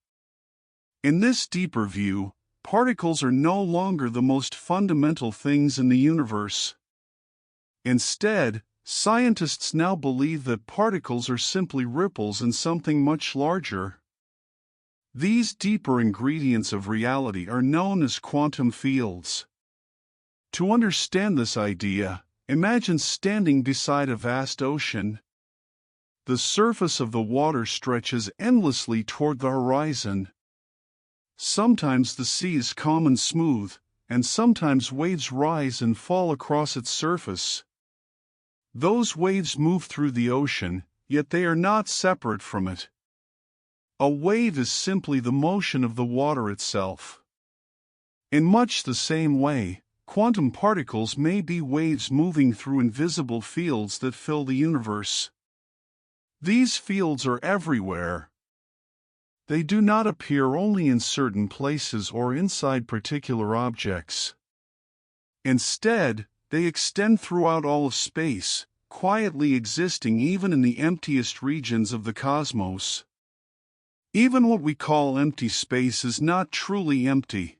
In this deeper view, particles are no longer the most fundamental things in the universe. Instead, scientists now believe that particles are simply ripples in something much larger. These deeper ingredients of reality are known as quantum fields. To understand this idea, imagine standing beside a vast ocean. The surface of the water stretches endlessly toward the horizon. Sometimes the sea is calm and smooth, and sometimes waves rise and fall across its surface. Those waves move through the ocean, yet they are not separate from it. A wave is simply the motion of the water itself. In much the same way, quantum particles may be waves moving through invisible fields that fill the universe. These fields are everywhere. They do not appear only in certain places or inside particular objects. Instead, they extend throughout all of space, quietly existing even in the emptiest regions of the cosmos. Even what we call empty space is not truly empty.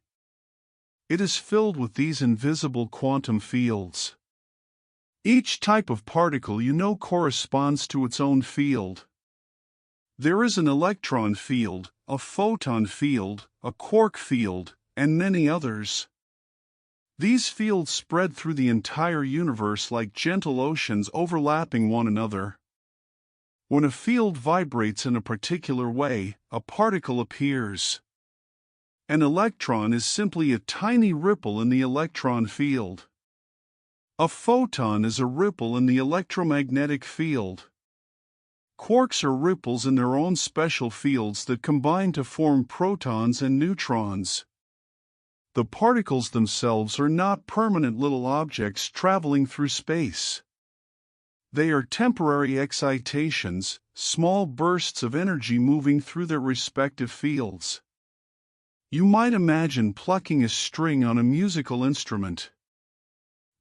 It is filled with these invisible quantum fields. Each type of particle you know corresponds to its own field. There is an electron field, a photon field, a quark field, and many others. These fields spread through the entire universe like gentle oceans overlapping one another. When a field vibrates in a particular way, a particle appears. An electron is simply a tiny ripple in the electron field. A photon is a ripple in the electromagnetic field. Quarks are ripples in their own special fields that combine to form protons and neutrons. The particles themselves are not permanent little objects traveling through space. They are temporary excitations, small bursts of energy moving through their respective fields. You might imagine plucking a string on a musical instrument.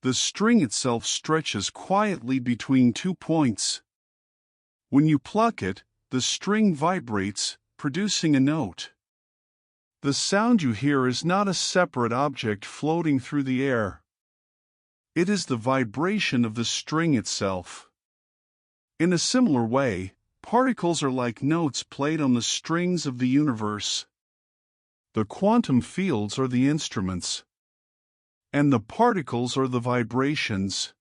The string itself stretches quietly between 2 points. When you pluck it, the string vibrates, producing a note. The sound you hear is not a separate object floating through the air. It is the vibration of the string itself. In a similar way, particles are like notes played on the strings of the universe. The quantum fields are the instruments, and the particles are the vibrations.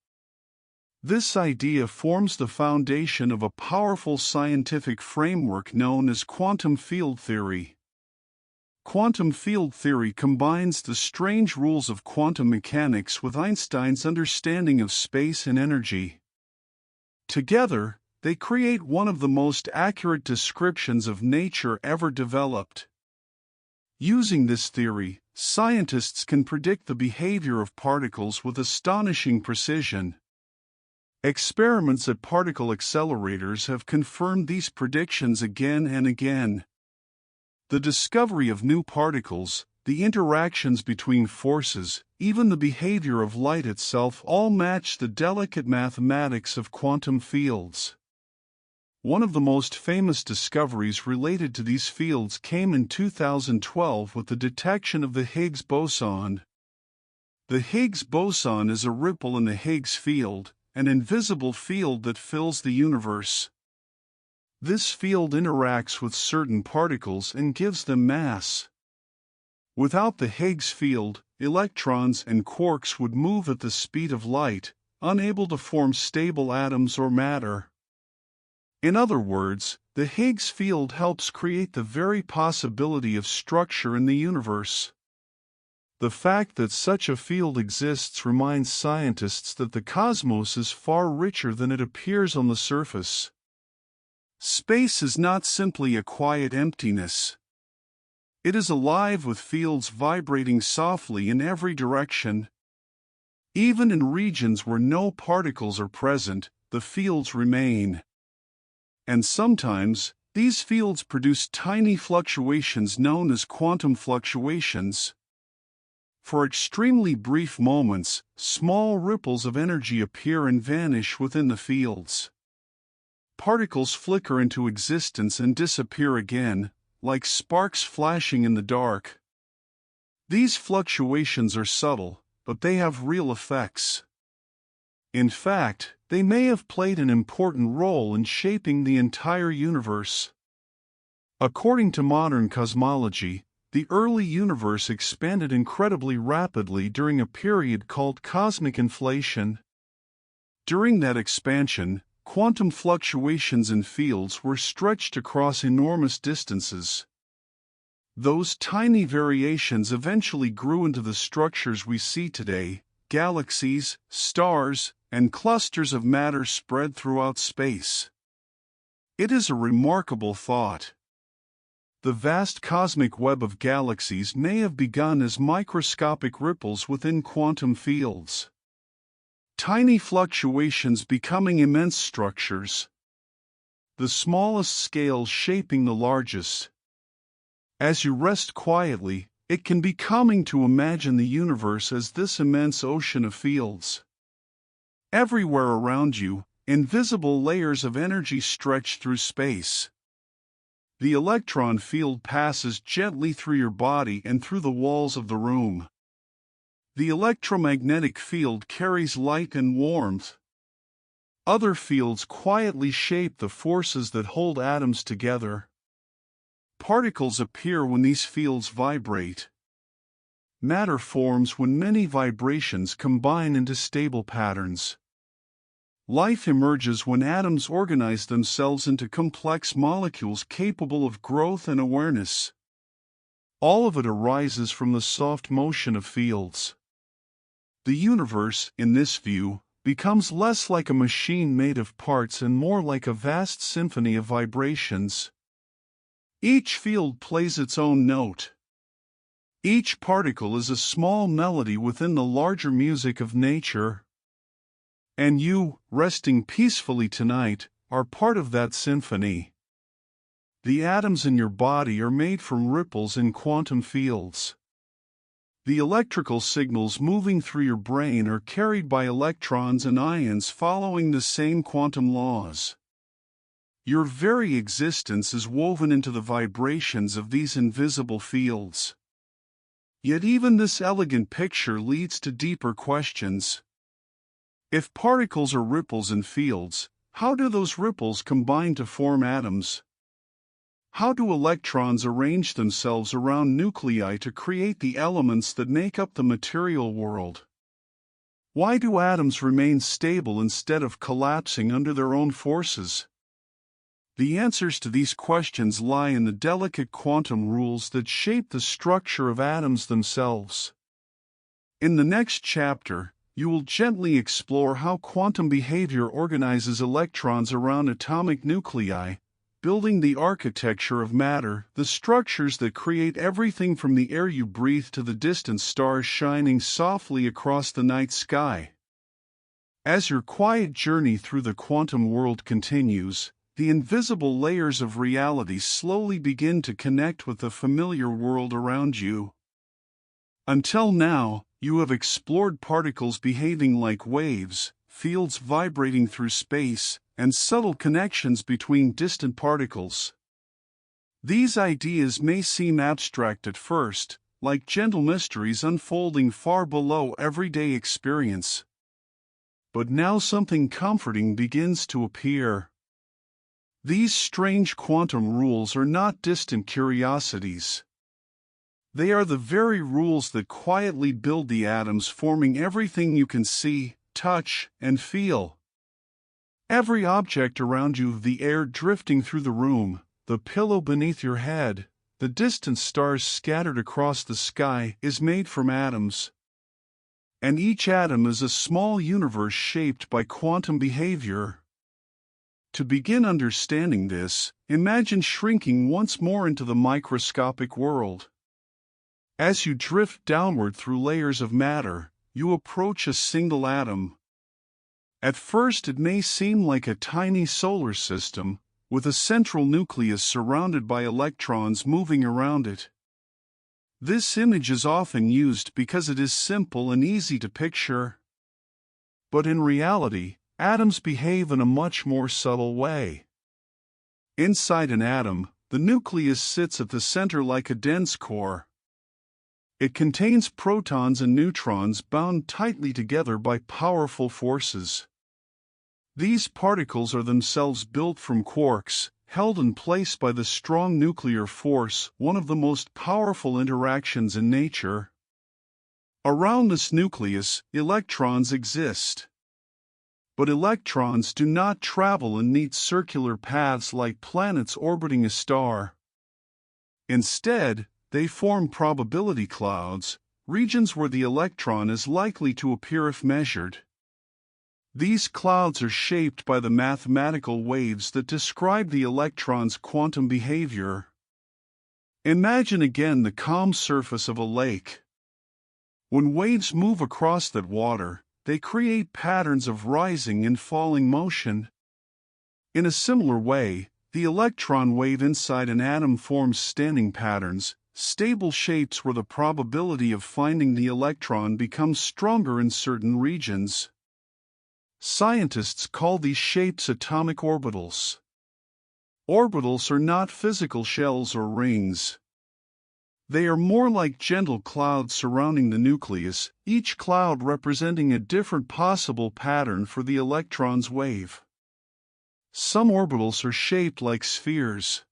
This idea forms the foundation of a powerful scientific framework known as quantum field theory. Quantum field theory combines the strange rules of quantum mechanics with Einstein's understanding of space and energy. Together, they create one of the most accurate descriptions of nature ever developed. Using this theory, scientists can predict the behavior of particles with astonishing precision. Experiments at particle accelerators have confirmed these predictions again and again. The discovery of new particles, the interactions between forces, even the behavior of light itself all match the delicate mathematics of quantum fields. One of the most famous discoveries related to these fields came in 2012 with the detection of the Higgs boson. The Higgs boson is a ripple in the Higgs field, an invisible field that fills the universe. This field interacts with certain particles and gives them mass. Without the Higgs field, electrons and quarks would move at the speed of light, unable to form stable atoms or matter. In other words, the Higgs field helps create the very possibility of structure in the universe. The fact that such a field exists reminds scientists that the cosmos is far richer than it appears on the surface. Space is not simply a quiet emptiness. It is alive with fields vibrating softly in every direction. Even in regions where no particles are present, the fields remain. And sometimes, these fields produce tiny fluctuations known as quantum fluctuations. For extremely brief moments, small ripples of energy appear and vanish within the fields. Particles flicker into existence and disappear again, like sparks flashing in the dark. These fluctuations are subtle, but they have real effects. In fact, they may have played an important role in shaping the entire universe. According to modern cosmology, the early universe expanded incredibly rapidly during a period called cosmic inflation. During that expansion, quantum fluctuations in fields were stretched across enormous distances. Those tiny variations eventually grew into the structures we see today: galaxies, stars, and clusters of matter spread throughout space. It is a remarkable thought. The vast cosmic web of galaxies may have begun as microscopic ripples within quantum fields. Tiny fluctuations becoming immense structures. The smallest scales shaping the largest. As you rest quietly, it can be calming to imagine the universe as this immense ocean of fields. Everywhere around you, invisible layers of energy stretch through space. The electron field passes gently through your body and through the walls of the room. The electromagnetic field carries light and warmth. Other fields quietly shape the forces that hold atoms together. Particles appear when these fields vibrate. Matter forms when many vibrations combine into stable patterns. Life emerges when atoms organize themselves into complex molecules capable of growth and awareness. All of it arises from the soft motion of fields. The universe, in this view, becomes less like a machine made of parts and more like a vast symphony of vibrations. Each field plays its own note. Each particle is a small melody within the larger music of nature. And you, resting peacefully tonight, are part of that symphony. The atoms in your body are made from ripples in quantum fields. The electrical signals moving through your brain are carried by electrons and ions following the same quantum laws. Your very existence is woven into the vibrations of these invisible fields. Yet even this elegant picture leads to deeper questions. If particles are ripples in fields, how do those ripples combine to form atoms? How do electrons arrange themselves around nuclei to create the elements that make up the material world? Why do atoms remain stable instead of collapsing under their own forces? The answers to these questions lie in the delicate quantum rules that shape the structure of atoms themselves. In the next chapter, you will gently explore how quantum behavior organizes electrons around atomic nuclei, building the architecture of matter, the structures that create everything from the air you breathe to the distant stars shining softly across the night sky. As your quiet journey through the quantum world continues, the invisible layers of reality slowly begin to connect with the familiar world around you. Until now, you have explored particles behaving like waves, fields vibrating through space, and subtle connections between distant particles. These ideas may seem abstract at first, like gentle mysteries unfolding far below everyday experience. But now something comforting begins to appear. These strange quantum rules are not distant curiosities. They are the very rules that quietly build the atoms forming everything you can see, touch, and feel. Every object around you, the air drifting through the room, the pillow beneath your head, the distant stars scattered across the sky, is made from atoms. And each atom is a small universe shaped by quantum behavior. To begin understanding this, imagine shrinking once more into the microscopic world. As you drift downward through layers of matter, you approach a single atom. At first it may seem like a tiny solar system, with a central nucleus surrounded by electrons moving around it. This image is often used because it is simple and easy to picture. But in reality, atoms behave in a much more subtle way. Inside an atom, the nucleus sits at the center like a dense core. It contains protons and neutrons bound tightly together by powerful forces. These particles are themselves built from quarks, held in place by the strong nuclear force, one of the most powerful interactions in nature. Around this nucleus, electrons exist. But electrons do not travel in neat circular paths like planets orbiting a star. Instead, they form probability clouds, regions where the electron is likely to appear if measured. These clouds are shaped by the mathematical waves that describe the electron's quantum behavior. Imagine again the calm surface of a lake. When waves move across that water, they create patterns of rising and falling motion. In a similar way, the electron wave inside an atom forms standing patterns, stable shapes where the probability of finding the electron becomes stronger in certain regions. Scientists call these shapes atomic orbitals. Orbitals are not physical shells or rings. They are more like gentle clouds surrounding the nucleus, each cloud representing a different possible pattern for the electron's wave. Some orbitals are shaped like spheres.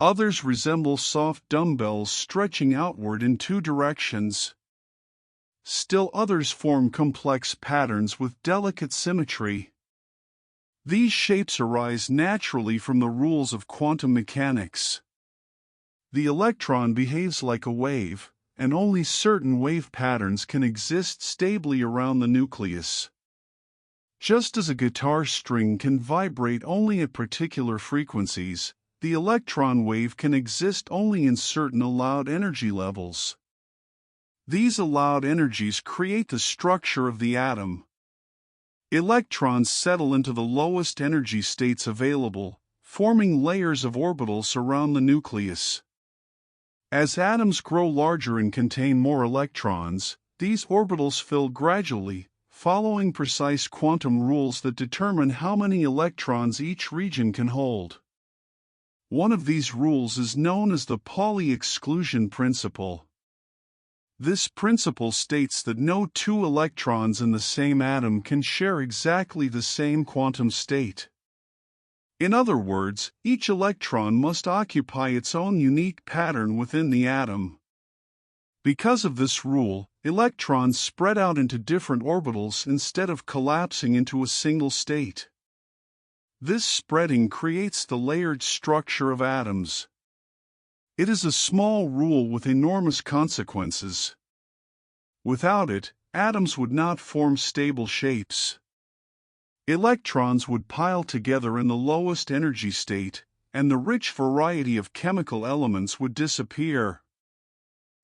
Others resemble soft dumbbells stretching outward in two directions. Still others form complex patterns with delicate symmetry. These shapes arise naturally from the rules of quantum mechanics. The electron behaves like a wave, and only certain wave patterns can exist stably around the nucleus. Just as a guitar string can vibrate only at particular frequencies, the electron wave can exist only in certain allowed energy levels. These allowed energies create the structure of the atom. Electrons settle into the lowest energy states available, forming layers of orbitals around the nucleus. As atoms grow larger and contain more electrons, these orbitals fill gradually, following precise quantum rules that determine how many electrons each region can hold. One of these rules is known as the Pauli exclusion principle. This principle states that no two electrons in the same atom can share exactly the same quantum state. In other words, each electron must occupy its own unique pattern within the atom. Because of this rule, electrons spread out into different orbitals instead of collapsing into a single state. This spreading creates the layered structure of atoms. It is a small rule with enormous consequences. Without it, atoms would not form stable shapes. Electrons would pile together in the lowest energy state, and the rich variety of chemical elements would disappear.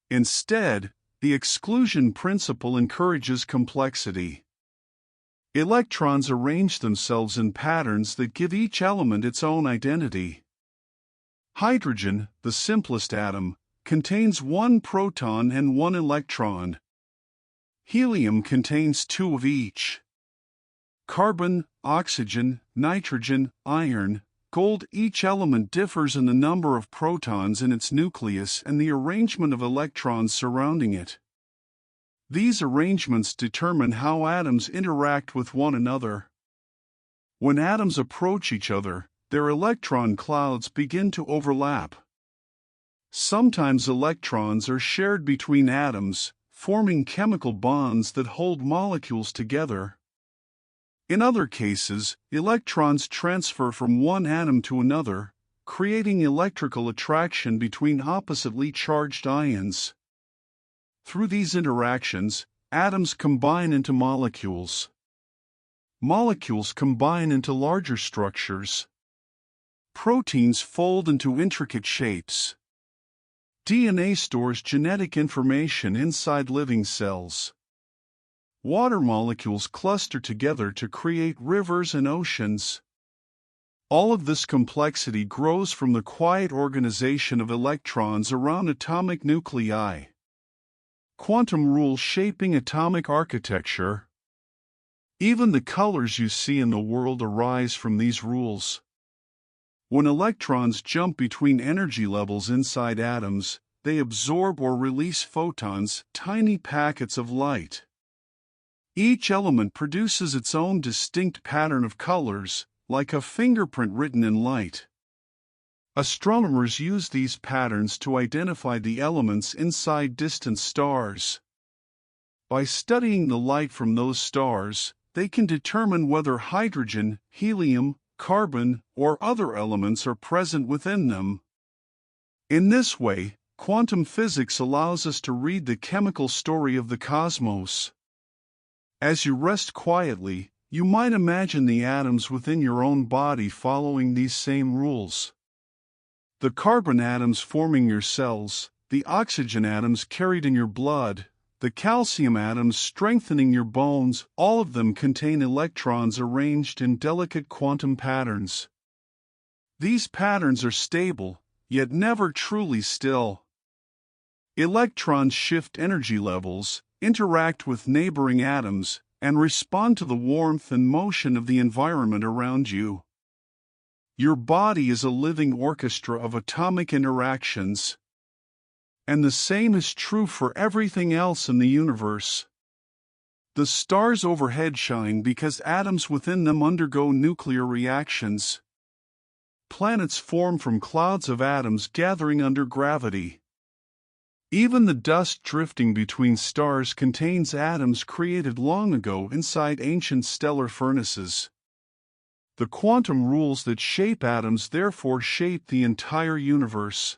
Instead, the exclusion principle encourages complexity. Electrons arrange themselves in patterns that give each element its own identity. Hydrogen, the simplest atom, contains one proton and one electron. Helium contains two of each. Carbon, oxygen, nitrogen, iron, gold. Each element differs in the number of protons in its nucleus and the arrangement of electrons surrounding it. These arrangements determine how atoms interact with one another. When atoms approach each other, their electron clouds begin to overlap. Sometimes electrons are shared between atoms, forming chemical bonds that hold molecules together. In other cases, electrons transfer from one atom to another, creating electrical attraction between oppositely charged ions. Through these interactions, atoms combine into molecules. Molecules combine into larger structures. Proteins fold into intricate shapes. DNA stores genetic information inside living cells. Water molecules cluster together to create rivers and oceans. All of this complexity grows from the quiet organization of electrons around atomic nuclei. Quantum rules shaping atomic architecture. Even the colors you see in the world arise from these rules. When electrons jump between energy levels inside atoms, they absorb or release photons, tiny packets of light. Each element produces its own distinct pattern of colors, like a fingerprint written in light. Astronomers use these patterns to identify the elements inside distant stars. By studying the light from those stars, they can determine whether hydrogen, helium, carbon, or other elements are present within them. In this way, quantum physics allows us to read the chemical story of the cosmos. As you rest quietly, you might imagine the atoms within your own body following these same rules. The carbon atoms forming your cells, the oxygen atoms carried in your blood, the calcium atoms strengthening your bones, all of them contain electrons arranged in delicate quantum patterns. These patterns are stable, yet never truly still. Electrons shift energy levels, interact with neighboring atoms, and respond to the warmth and motion of the environment around you. Your body is a living orchestra of atomic interactions. And the same is true for everything else in the universe. The stars overhead shine because atoms within them undergo nuclear reactions. Planets form from clouds of atoms gathering under gravity. Even the dust drifting between stars contains atoms created long ago inside ancient stellar furnaces. The quantum rules that shape atoms therefore shape the entire universe.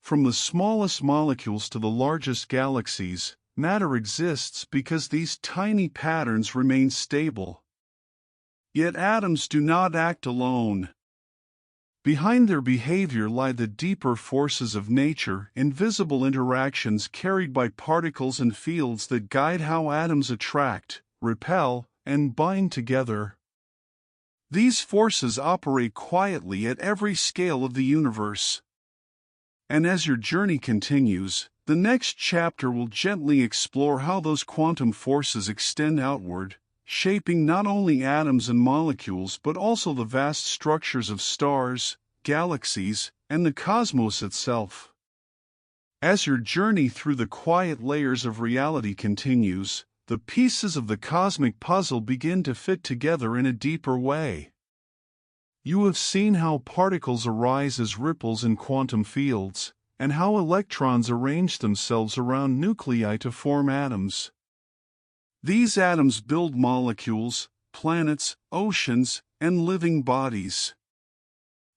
From the smallest molecules to the largest galaxies, matter exists because these tiny patterns remain stable. Yet atoms do not act alone. Behind their behavior lie the deeper forces of nature, invisible interactions carried by particles and fields that guide how atoms attract, repel, and bind together. These forces operate quietly at every scale of the universe. And as your journey continues, the next chapter will gently explore how those quantum forces extend outward, shaping not only atoms and molecules but also the vast structures of stars, galaxies, and the cosmos itself. As your journey through the quiet layers of reality continues, the pieces of the cosmic puzzle begin to fit together in a deeper way. You have seen how particles arise as ripples in quantum fields, and how electrons arrange themselves around nuclei to form atoms. These atoms build molecules, planets, oceans, and living bodies.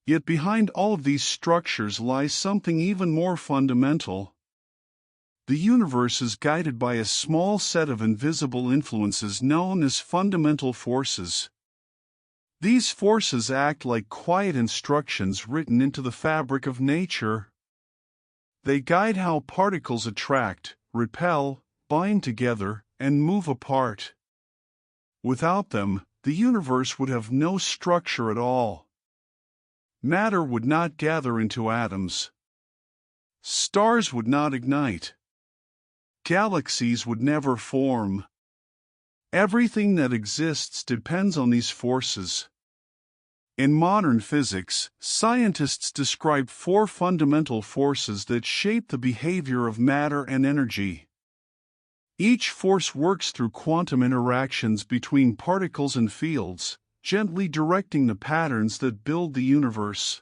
Yet behind all of these structures lies something even more fundamental. The universe is guided by a small set of invisible influences known as fundamental forces. These forces act like quiet instructions written into the fabric of nature. They guide how particles attract, repel, bind together, and move apart. Without them, the universe would have no structure at all. Matter would not gather into atoms. Stars would not ignite. Galaxies would never form. Everything that exists depends on these forces. In modern physics, scientists describe four fundamental forces that shape the behavior of matter and energy. Each force works through quantum interactions between particles and fields, gently directing the patterns that build the universe.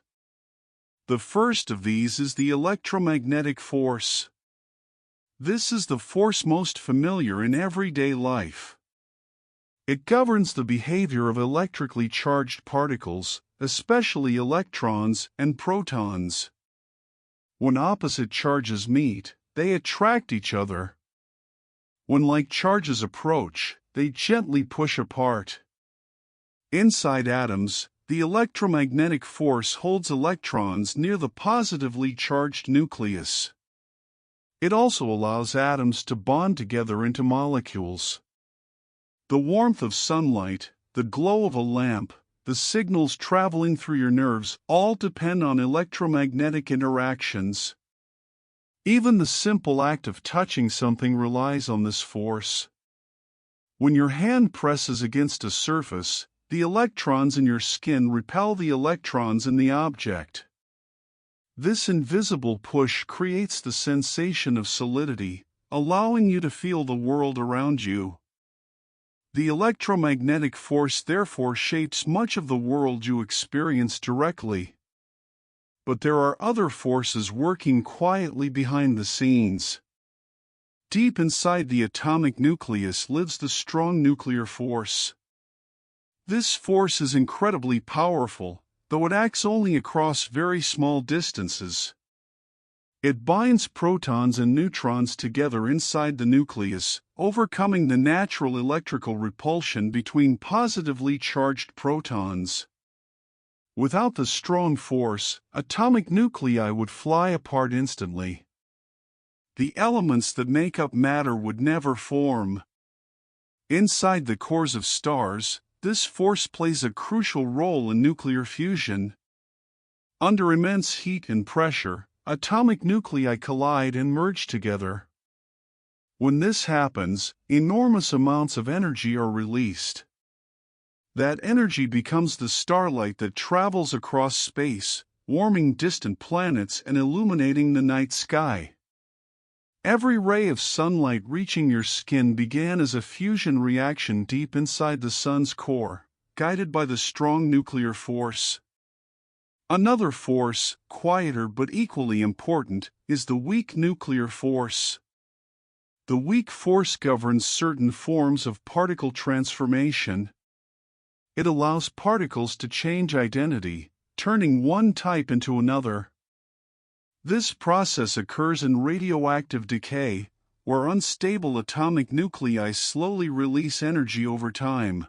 The first of these is the electromagnetic force. This is the force most familiar in everyday life. It governs the behavior of electrically charged particles, especially electrons and protons. When opposite charges meet, they attract each other. When like charges approach, they gently push apart. Inside atoms, the electromagnetic force holds electrons near the positively charged nucleus. It also allows atoms to bond together into molecules. The warmth of sunlight, the glow of a lamp, the signals traveling through your nerves all depend on electromagnetic interactions. Even the simple act of touching something relies on this force. When your hand presses against a surface, the electrons in your skin repel the electrons in the object. This invisible push creates the sensation of solidity, allowing you to feel the world around you. The electromagnetic force therefore shapes much of the world you experience directly. But there are other forces working quietly behind the scenes. Deep inside the atomic nucleus lives the strong nuclear force. This force is incredibly powerful, though it acts only across very small distances. It binds protons and neutrons together inside the nucleus, overcoming the natural electrical repulsion between positively charged protons. Without the strong force, atomic nuclei would fly apart instantly. The elements that make up matter would never form. Inside the cores of stars, this force plays a crucial role in nuclear fusion. Under immense heat and pressure, atomic nuclei collide and merge together. When this happens, enormous amounts of energy are released. That energy becomes the starlight that travels across space, warming distant planets and illuminating the night sky. Every ray of sunlight reaching your skin began as a fusion reaction deep inside the sun's core, guided by the strong nuclear force. Another force, quieter but equally important, is the weak nuclear force. The weak force governs certain forms of particle transformation. It allows particles to change identity, turning one type into another. This process occurs in radioactive decay, where unstable atomic nuclei slowly release energy over time.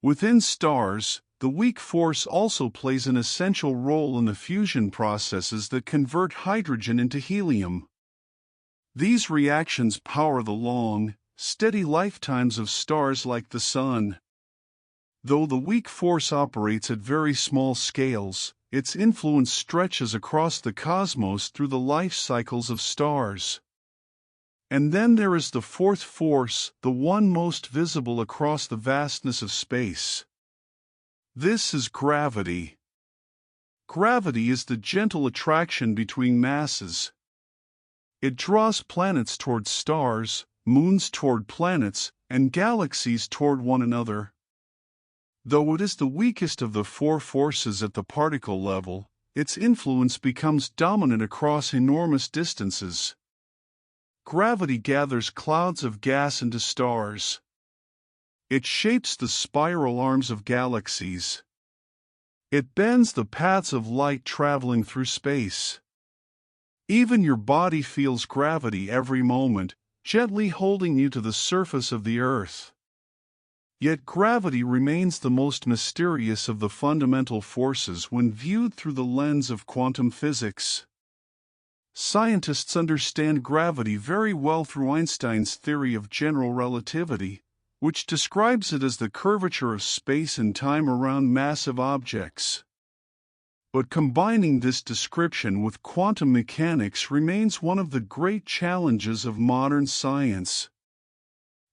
Within stars, the weak force also plays an essential role in the fusion processes that convert hydrogen into helium. These reactions power the long, steady lifetimes of stars like the Sun. Though the weak force operates at very small scales, its influence stretches across the cosmos through the life cycles of stars. And then there is the fourth force, the one most visible across the vastness of space. This is gravity. Gravity is the gentle attraction between masses. It draws planets toward stars, moons toward planets, and galaxies toward one another. Though it is the weakest of the four forces at the particle level, its influence becomes dominant across enormous distances. Gravity gathers clouds of gas into stars. It shapes the spiral arms of galaxies. It bends the paths of light traveling through space. Even your body feels gravity every moment, gently holding you to the surface of the Earth. Yet gravity remains the most mysterious of the fundamental forces when viewed through the lens of quantum physics. Scientists understand gravity very well through Einstein's theory of general relativity, which describes it as the curvature of space and time around massive objects. But combining this description with quantum mechanics remains one of the great challenges of modern science.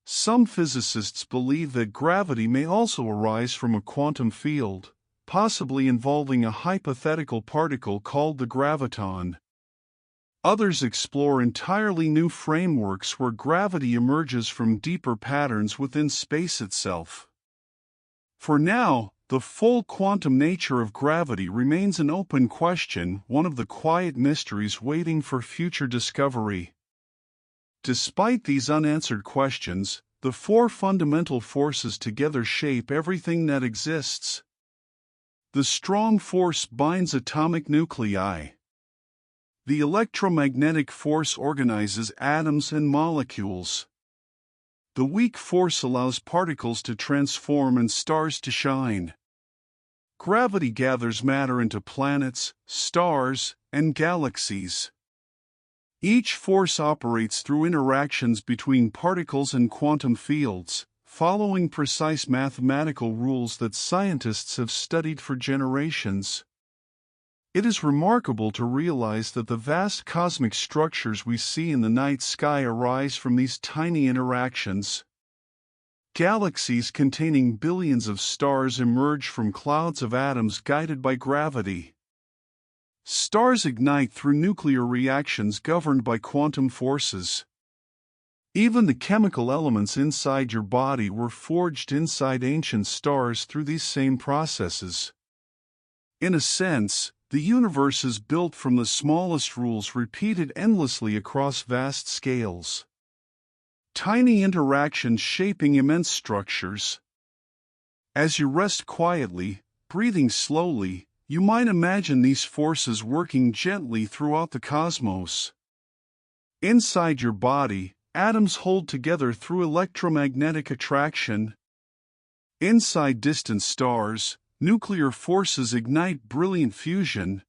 Some physicists believe that gravity may also arise from a quantum field, possibly involving a hypothetical particle called the graviton. Others explore entirely new frameworks where gravity emerges from deeper patterns within space itself. For now, the full quantum nature of gravity remains an open question, one of the quiet mysteries waiting for future discovery. Despite these unanswered questions, the four fundamental forces together shape everything that exists. The strong force binds atomic nuclei. The electromagnetic force organizes atoms and molecules. The weak force allows particles to transform and stars to shine. Gravity gathers matter into planets, stars, and galaxies. Each force operates through interactions between particles and quantum fields, following precise mathematical rules that scientists have studied for generations. It is remarkable to realize that the vast cosmic structures we see in the night sky arise from these tiny interactions. Galaxies containing billions of stars emerge from clouds of atoms guided by gravity. Stars ignite through nuclear reactions governed by quantum forces. Even the chemical elements inside your body were forged inside ancient stars through these same processes. In a sense, the universe is built from the smallest rules repeated endlessly across vast scales. Tiny interactions shaping immense structures. As you rest quietly, breathing slowly, you might imagine these forces working gently throughout the cosmos. Inside your body, atoms hold together through electromagnetic attraction. Inside distant stars, nuclear forces ignite brilliant fusion.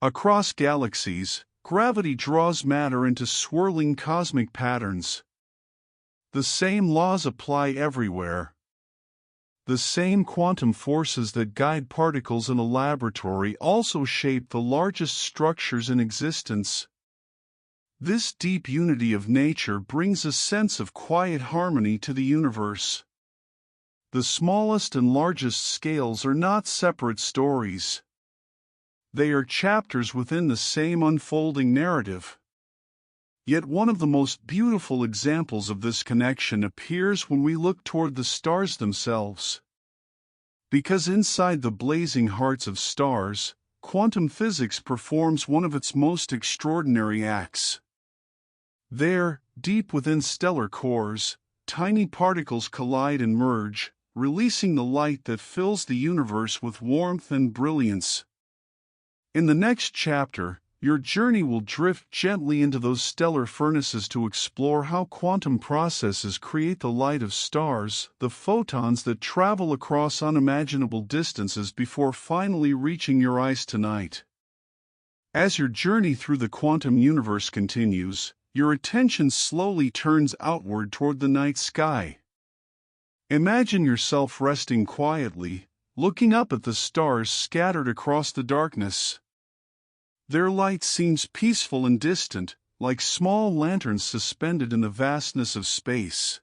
Across galaxies, gravity draws matter into swirling cosmic patterns. The same laws apply everywhere. The same quantum forces that guide particles in a laboratory also shape the largest structures in existence. This deep unity of nature brings a sense of quiet harmony to the universe. The smallest and largest scales are not separate stories. They are chapters within the same unfolding narrative. Yet one of the most beautiful examples of this connection appears when we look toward the stars themselves. Because inside the blazing hearts of stars, quantum physics performs one of its most extraordinary acts. There, deep within stellar cores, tiny particles collide and merge, releasing the light that fills the universe with warmth and brilliance. In the next chapter, your journey will drift gently into those stellar furnaces to explore how quantum processes create the light of stars, the photons that travel across unimaginable distances before finally reaching your eyes tonight. As your journey through the quantum universe continues, your attention slowly turns outward toward the night sky. Imagine yourself resting quietly, looking up at the stars scattered across the darkness. Their light seems peaceful and distant, like small lanterns suspended in the vastness of space.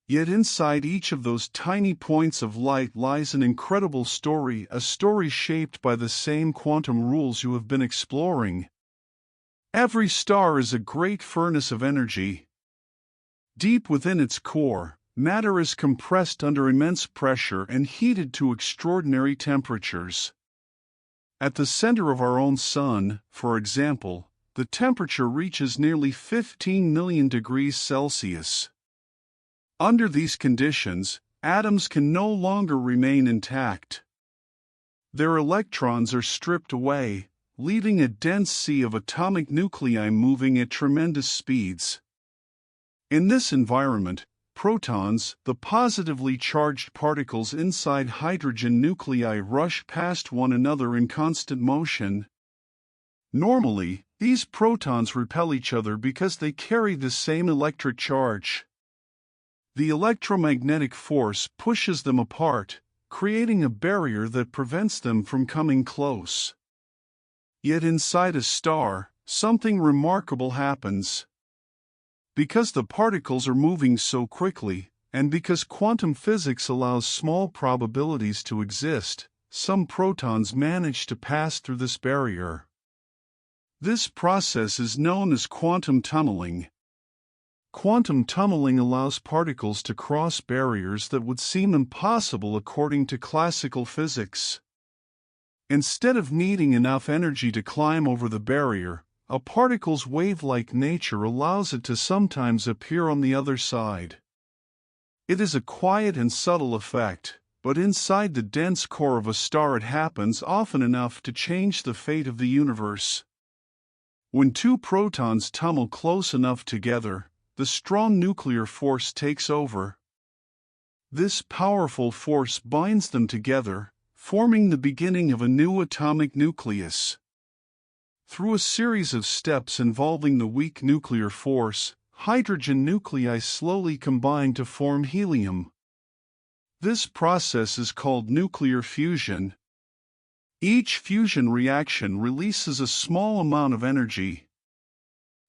Yet inside each of those tiny points of light lies an incredible story, a story shaped by the same quantum rules you have been exploring. Every star is a great furnace of energy. Deep within its core, matter is compressed under immense pressure and heated to extraordinary temperatures. At the center of our own sun, for example, the temperature reaches nearly 15 million degrees Celsius. Under these conditions, atoms can no longer remain intact. Their electrons are stripped away, leaving a dense sea of atomic nuclei moving at tremendous speeds. In this environment, protons, the positively charged particles inside hydrogen nuclei, rush past one another in constant motion. Normally, these protons repel each other because they carry the same electric charge. The electromagnetic force pushes them apart, creating a barrier that prevents them from coming close. Yet inside a star, something remarkable happens. Because the particles are moving so quickly, and because quantum physics allows small probabilities to exist, some protons manage to pass through this barrier. This process is known as quantum tunneling. Quantum tunneling allows particles to cross barriers that would seem impossible according to classical physics. Instead of needing enough energy to climb over the barrier, a particle's wave-like nature allows it to sometimes appear on the other side. It is a quiet and subtle effect, but inside the dense core of a star it happens often enough to change the fate of the universe. When two protons tunnel close enough together, the strong nuclear force takes over. This powerful force binds them together, forming the beginning of a new atomic nucleus. Through a series of steps involving the weak nuclear force, hydrogen nuclei slowly combine to form helium. This process is called nuclear fusion. Each fusion reaction releases a small amount of energy.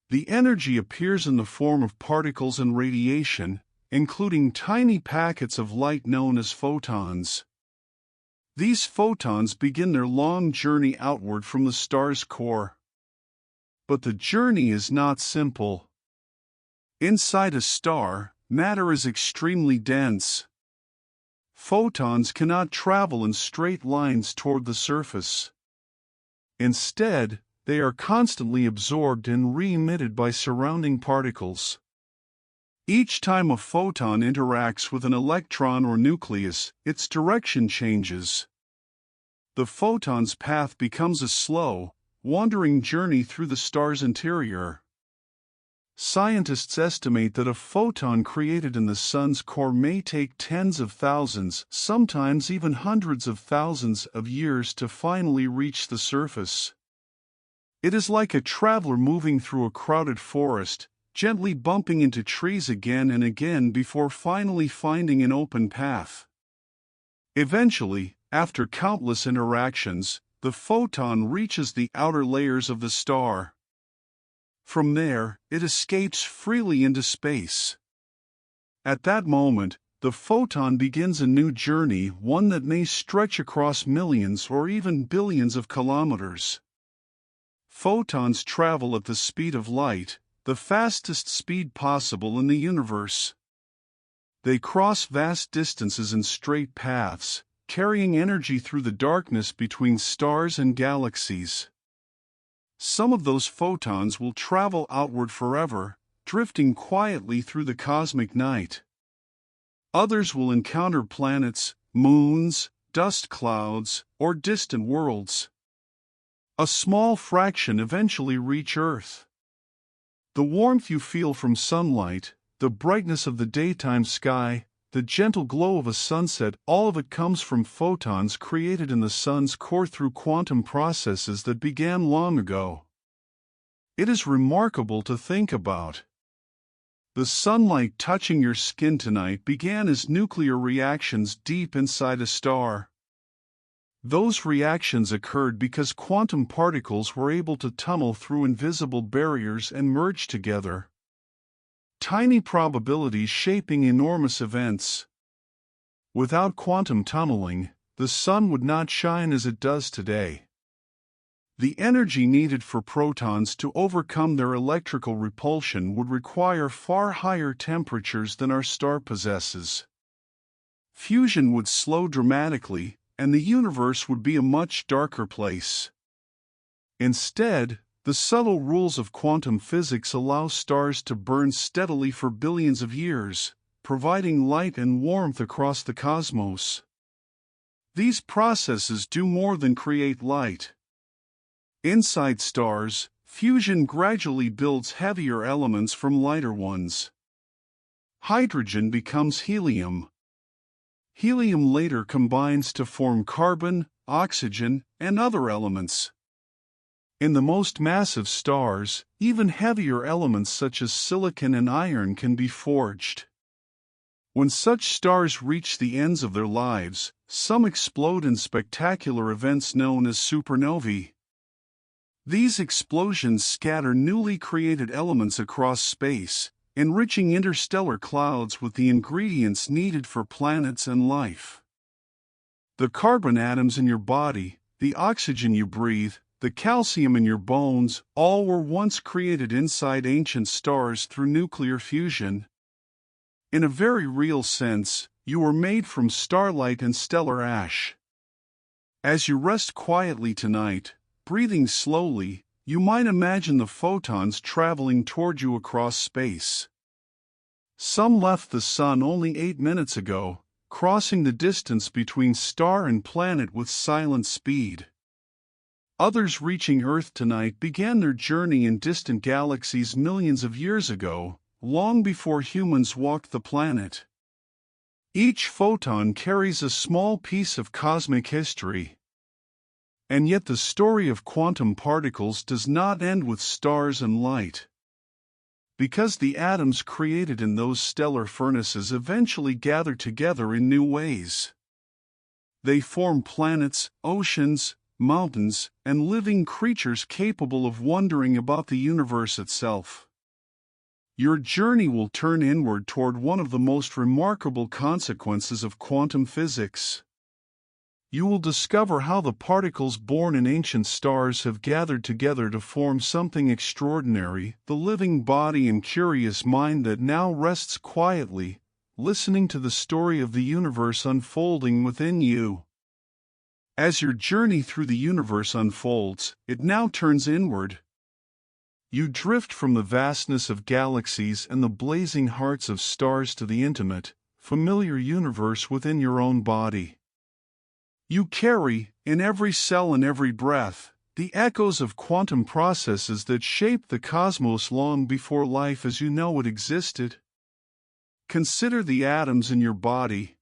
The energy appears in the form of particles and radiation, including tiny packets of light known as photons. These photons begin their long journey outward from the star's core. But the journey is not simple. Inside a star, matter is extremely dense. Photons cannot travel in straight lines toward the surface. Instead, they are constantly absorbed and re-emitted by surrounding particles. Each time a photon interacts with an electron or nucleus, its direction changes. the photon's path becomes a slow, wandering journey through the star's interior. Scientists estimate that a photon created in the sun's core may take tens of thousands, sometimes even hundreds of thousands of years to finally reach the surface. It is like a traveler moving through a crowded forest, gently bumping into trees again and again before finally finding an open path. Eventually, after countless interactions, the photon reaches the outer layers of the star. From there, it escapes freely into space. At that moment, the photon begins a new journey, one that may stretch across millions or even billions of kilometers. Photons travel at the speed of light, the fastest speed possible in the universe. They cross vast distances in straight paths, carrying energy through the darkness between stars and galaxies. Some of those photons will travel outward forever, drifting quietly through the cosmic night. Others will encounter planets, moons, dust clouds, or distant worlds. A small fraction eventually reach Earth. The warmth you feel from sunlight, the brightness of the daytime sky, the gentle glow of a sunset, all of it comes from photons created in the sun's core through quantum processes that began long ago. It is remarkable to think about. The sunlight touching your skin tonight began as nuclear reactions deep inside a star. Those reactions occurred because quantum particles were able to tunnel through invisible barriers and merge together. Tiny probabilities shaping enormous events. Without quantum tunneling, the sun would not shine as it does today. The energy needed for protons to overcome their electrical repulsion would require far higher temperatures than our star possesses. Fusion would slow dramatically, and the universe would be a much darker place. Instead, the subtle rules of quantum physics allow stars to burn steadily for billions of years, providing light and warmth across the cosmos. These processes do more than create light. Inside stars, fusion gradually builds heavier elements from lighter ones. Hydrogen becomes helium. Helium later combines to form carbon, oxygen, and other elements. In the most massive stars, even heavier elements such as silicon and iron can be forged. When such stars reach the ends of their lives, some explode in spectacular events known as supernovae. These explosions scatter newly created elements across space, enriching interstellar clouds with the ingredients needed for planets and life. The carbon atoms in your body, the oxygen you breathe, the calcium in your bones, all were once created inside ancient stars through nuclear fusion. In a very real sense, you were made from starlight and stellar ash. As you rest quietly tonight, breathing slowly, you might imagine the photons traveling toward you across space. Some left the sun only 8 minutes ago, crossing the distance between star and planet with silent speed. Others reaching Earth tonight began their journey in distant galaxies millions of years ago, long before humans walked the planet. Each photon carries a small piece of cosmic history. And yet the story of quantum particles does not end with stars and light. Because the atoms created in those stellar furnaces eventually gather together in new ways. They form planets, oceans, mountains, and living creatures capable of wondering about the universe itself. Your journey will turn inward toward one of the most remarkable consequences of quantum physics. You will discover how the particles born in ancient stars have gathered together to form something extraordinary, the living body and curious mind that now rests quietly, listening to the story of the universe unfolding within you. As your journey through the universe unfolds, it now turns inward. You drift from the vastness of galaxies and the blazing hearts of stars to the intimate, familiar universe within your own body. You carry, in every cell and every breath, the echoes of quantum processes that shaped the cosmos long before life as you know it existed. Consider the atoms in your body.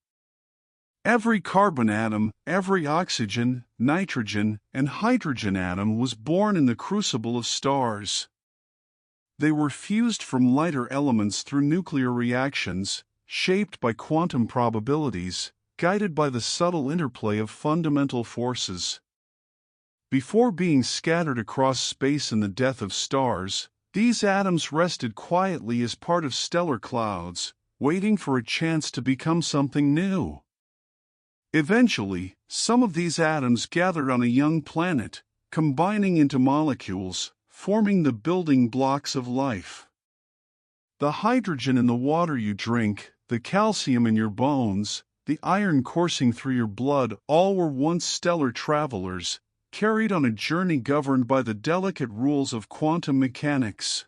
Every carbon atom, every oxygen, nitrogen, and hydrogen atom was born in the crucible of stars. They were fused from lighter elements through nuclear reactions, shaped by quantum probabilities, guided by the subtle interplay of fundamental forces. Before being scattered across space in the death of stars, these atoms rested quietly as part of stellar clouds, waiting for a chance to become something new. Eventually, some of these atoms gathered on a young planet, combining into molecules, forming the building blocks of life. The hydrogen in the water you drink, the calcium in your bones, the iron coursing through your blood, all were once stellar travelers, carried on a journey governed by the delicate rules of quantum mechanics.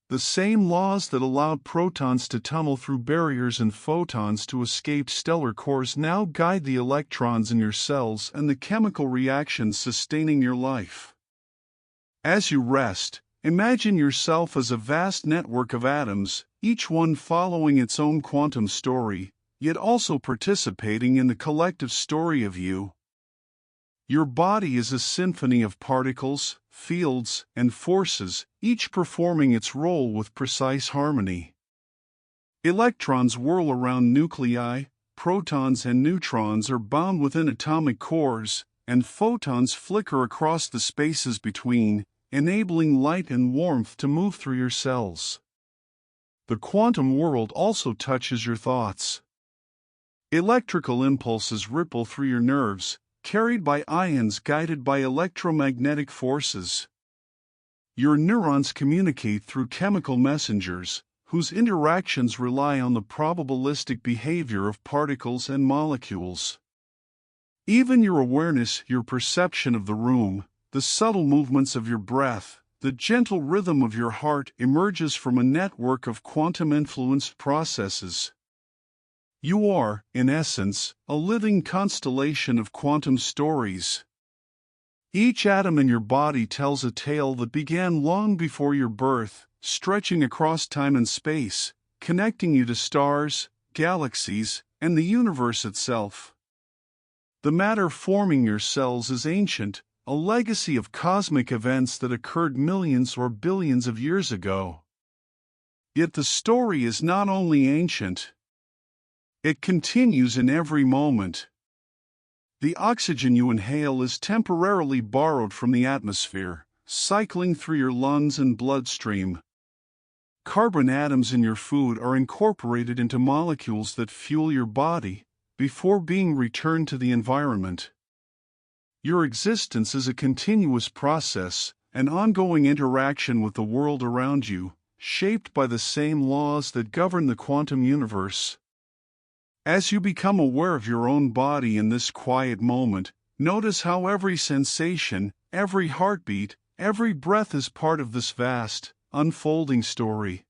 The same laws that allowed protons to tunnel through barriers and photons to escape stellar cores now guide the electrons in your cells and the chemical reactions sustaining your life. As you rest, imagine yourself as a vast network of atoms, each one following its own quantum story, yet also participating in the collective story of you. Your body is a symphony of particles, fields, and forces, each performing its role with precise harmony. Electrons whirl around nuclei, protons and neutrons are bound within atomic cores, and photons flicker across the spaces between, enabling light and warmth to move through your cells. The quantum world also touches your thoughts. Electrical impulses ripple through your nerves, carried by ions guided by electromagnetic forces. Your neurons communicate through chemical messengers, whose interactions rely on the probabilistic behavior of particles and molecules. Even your awareness, your perception of the room, the subtle movements of your breath, the gentle rhythm of your heart emerges from a network of quantum-influenced processes. You are, in essence, a living constellation of quantum stories. Each atom in your body tells a tale that began long before your birth, stretching across time and space, connecting you to stars, galaxies, and the universe itself. The matter forming your cells is ancient, a legacy of cosmic events that occurred millions or billions of years ago. Yet the story is not only ancient, it continues in every moment. The oxygen you inhale is temporarily borrowed from the atmosphere, cycling through your lungs and bloodstream. Carbon atoms in your food are incorporated into molecules that fuel your body, before being returned to the environment. Your existence is a continuous process, an ongoing interaction with the world around you, shaped by the same laws that govern the quantum universe. As you become aware of your own body in this quiet moment, notice how every sensation, every heartbeat, every breath is part of this vast, unfolding story.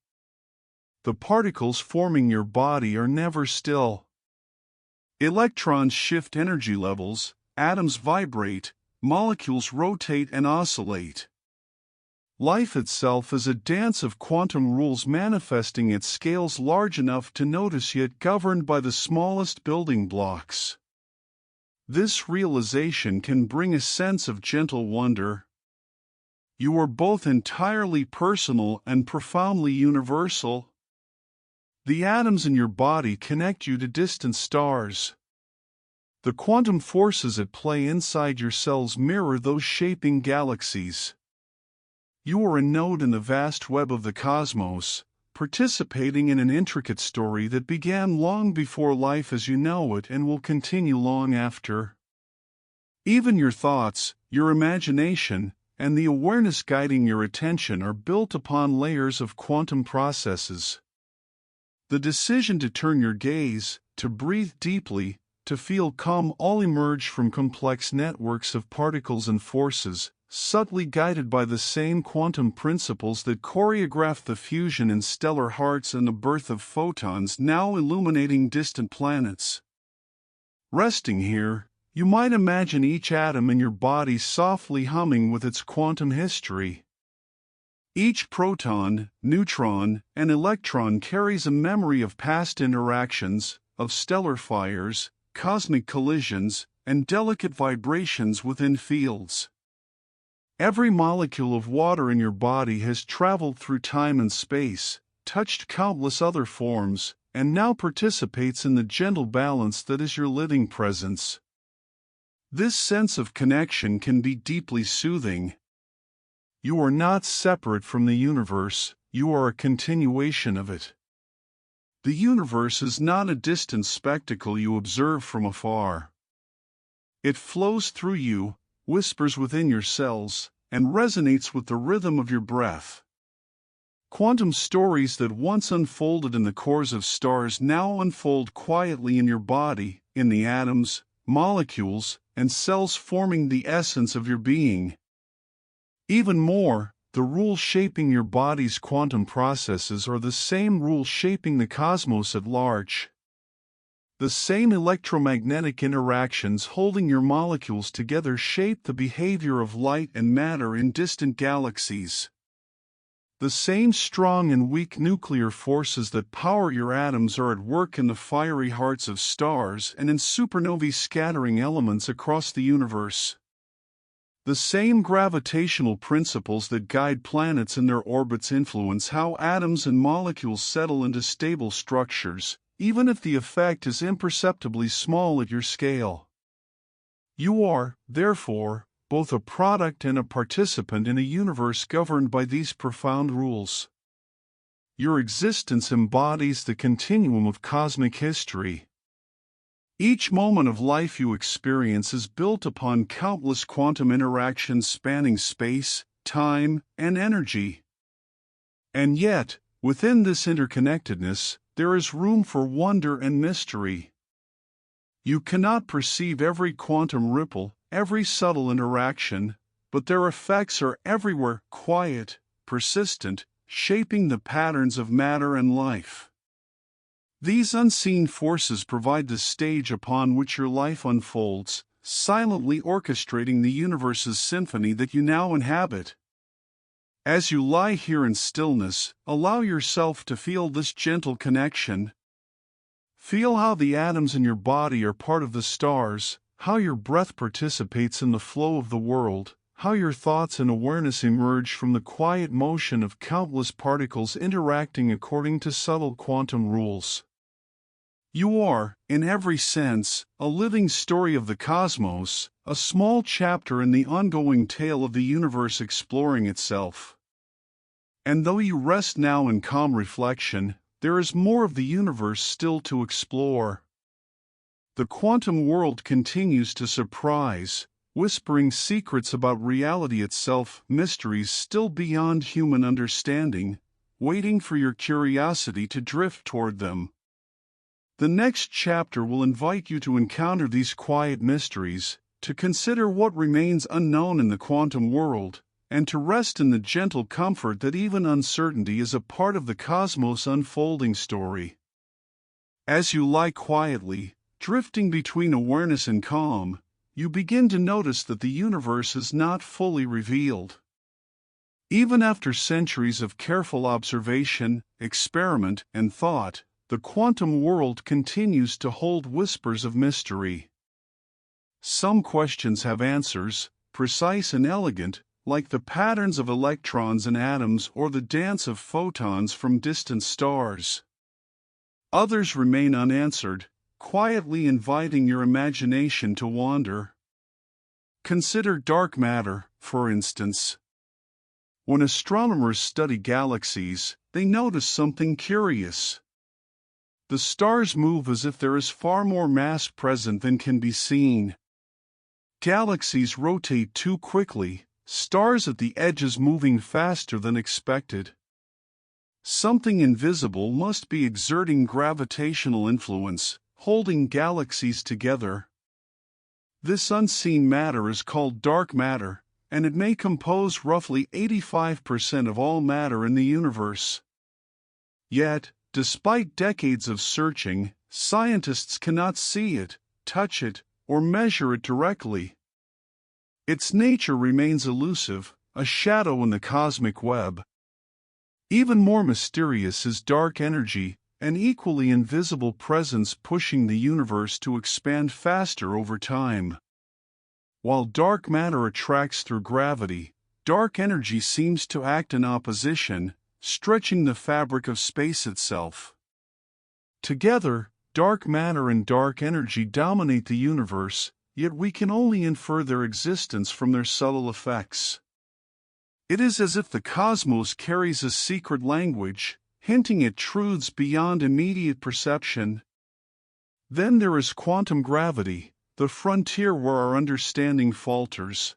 The particles forming your body are never still. Electrons shift energy levels, atoms vibrate, molecules rotate and oscillate. Life itself is a dance of quantum rules manifesting at scales large enough to notice yet governed by the smallest building blocks. This realization can bring a sense of gentle wonder. You are both entirely personal and profoundly universal. The atoms in your body connect you to distant stars. The quantum forces at play inside your cells mirror those shaping galaxies. You are a node in the vast web of the cosmos, participating in an intricate story that began long before life as you know it and will continue long after. Even your thoughts, your imagination, and the awareness guiding your attention are built upon layers of quantum processes. The decision to turn your gaze, to breathe deeply, to feel calm all emerge from complex networks of particles and forces, subtly guided by the same quantum principles that choreograph the fusion in stellar hearts and the birth of photons now illuminating distant planets. Resting here, You might imagine each atom in your body softly humming with its quantum history. Each proton, neutron, and electron carries a memory of past interactions, of stellar fires, cosmic collisions, and delicate vibrations within fields. Every molecule of water in your body has traveled through time and space, touched countless other forms, and now participates in the gentle balance that is your living presence. This sense of connection can be deeply soothing. You are not separate from the universe, you are a continuation of it. The universe is not a distant spectacle you observe from afar. It flows through you, whispers within your cells, and resonates with the rhythm of your breath. Quantum stories that once unfolded in the cores of stars now unfold quietly in your body, in the atoms, molecules, and cells forming the essence of your being. Even more, the rules shaping your body's quantum processes are the same rules shaping the cosmos at large. The same electromagnetic interactions holding your molecules together shape the behavior of light and matter in distant galaxies. The same strong and weak nuclear forces that power your atoms are at work in the fiery hearts of stars and in supernovae scattering elements across the universe. The same gravitational principles that guide planets in their orbits influence how atoms and molecules settle into stable structures, even if the effect is imperceptibly small at your scale. You are, therefore, both a product and a participant in a universe governed by these profound rules. Your existence embodies the continuum of cosmic history. Each moment of life you experience is built upon countless quantum interactions spanning space, time, and energy. And yet, within this interconnectedness, there is room for wonder and mystery. You cannot perceive every quantum ripple, every subtle interaction, but their effects are everywhere, quiet, persistent, shaping the patterns of matter and life. These unseen forces provide the stage upon which your life unfolds, silently orchestrating the universe's symphony that you now inhabit. As you lie here in stillness, allow yourself to feel this gentle connection. Feel how the atoms in your body are part of the stars, how your breath participates in the flow of the world, how your thoughts and awareness emerge from the quiet motion of countless particles interacting according to subtle quantum rules. You are, in every sense, a living story of the cosmos, a small chapter in the ongoing tale of the universe exploring itself. And though you rest now in calm reflection, there is more of the universe still to explore. The quantum world continues to surprise, whispering secrets about reality itself, mysteries still beyond human understanding, waiting for your curiosity to drift toward them. The next chapter will invite you to encounter these quiet mysteries, to consider what remains unknown in the quantum world, and to rest in the gentle comfort that even uncertainty is a part of the cosmos' unfolding story. As you lie quietly, drifting between awareness and calm, you begin to notice that the universe is not fully revealed. Even after centuries of careful observation, experiment, and thought, the quantum world continues to hold whispers of mystery. Some questions have answers, precise and elegant, like the patterns of electrons in atoms or the dance of photons from distant stars. Others remain unanswered, quietly inviting your imagination to wander. Consider dark matter, for instance. When astronomers study galaxies, they notice something curious. The stars move as if there is far more mass present than can be seen. Galaxies rotate too quickly, stars at the edges moving faster than expected. Something invisible must be exerting gravitational influence, holding galaxies together. This unseen matter is called dark matter, and it may compose roughly 85% of all matter in the universe. Yet, despite decades of searching, scientists cannot see it, touch it, or measure it directly. Its nature remains elusive, a shadow in the cosmic web. Even more mysterious is dark energy, an equally invisible presence pushing the universe to expand faster over time. While dark matter attracts through gravity, dark energy seems to act in opposition, stretching the fabric of space itself. Together, dark matter and dark energy dominate the universe, yet we can only infer their existence from their subtle effects. It is as if the cosmos carries a secret language, hinting at truths beyond immediate perception. Then there is quantum gravity, the frontier where our understanding falters.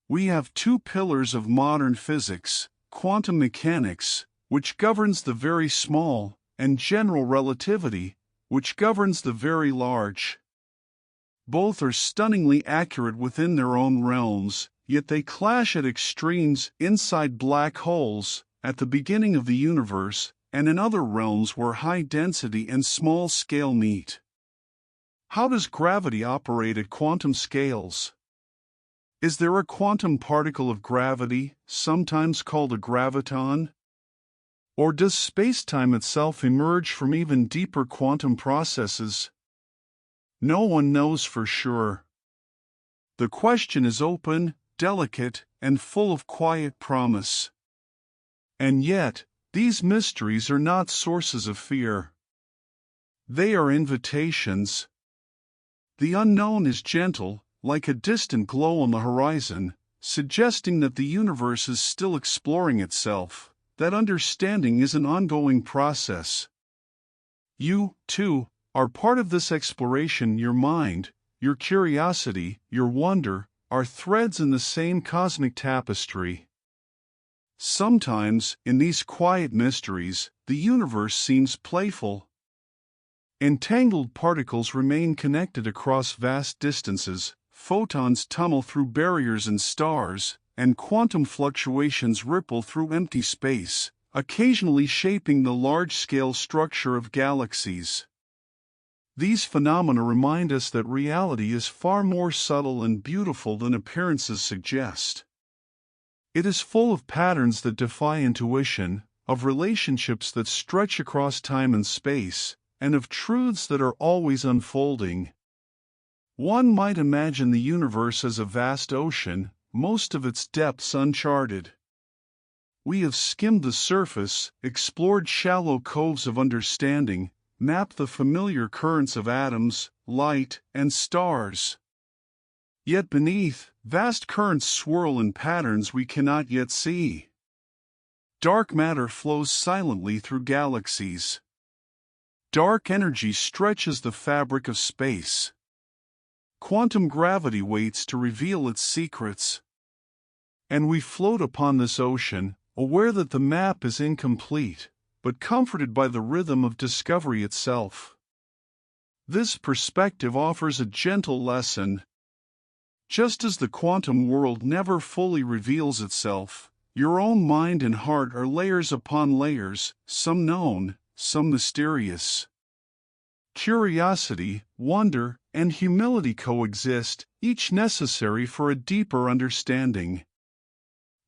We have two pillars of modern physics, quantum mechanics, which governs the very small, and general relativity, which governs the very large. Both are stunningly accurate within their own realms, yet they clash at extremes inside black holes, at the beginning of the universe, and in other realms where high density and small scale meet. How does gravity operate at quantum scales? Is there a quantum particle of gravity, sometimes called a graviton? Or does space-time itself emerge from even deeper quantum processes? No one knows for sure. The question is open, delicate, and full of quiet promise. And yet, these mysteries are not sources of fear. They are invitations. The unknown is gentle, like a distant glow on the horizon, suggesting that the universe is still exploring itself, that understanding is an ongoing process. You, too, are part of this exploration. Your mind, your curiosity, your wonder, are threads in the same cosmic tapestry. Sometimes, in these quiet mysteries, the universe seems playful. Entangled particles remain connected across vast distances, photons tunnel through barriers in stars, and quantum fluctuations ripple through empty space, occasionally shaping the large-scale structure of galaxies. These phenomena remind us that reality is far more subtle and beautiful than appearances suggest. It is full of patterns that defy intuition, of relationships that stretch across time and space, and of truths that are always unfolding. One might imagine the universe as a vast ocean, most of its depths uncharted. We have skimmed the surface, explored shallow coves of understanding, mapped the familiar currents of atoms, light, and stars. Yet beneath, vast currents swirl in patterns we cannot yet see. Dark matter flows silently through galaxies. Dark energy stretches the fabric of space. Quantum gravity waits to reveal its secrets. And we float upon this ocean, aware that the map is incomplete, but comforted by the rhythm of discovery itself. This perspective offers a gentle lesson. Just as the quantum world never fully reveals itself, your own mind and heart are layers upon layers, some known, some mysterious. Curiosity, wonder, and humility coexist, each necessary for a deeper understanding.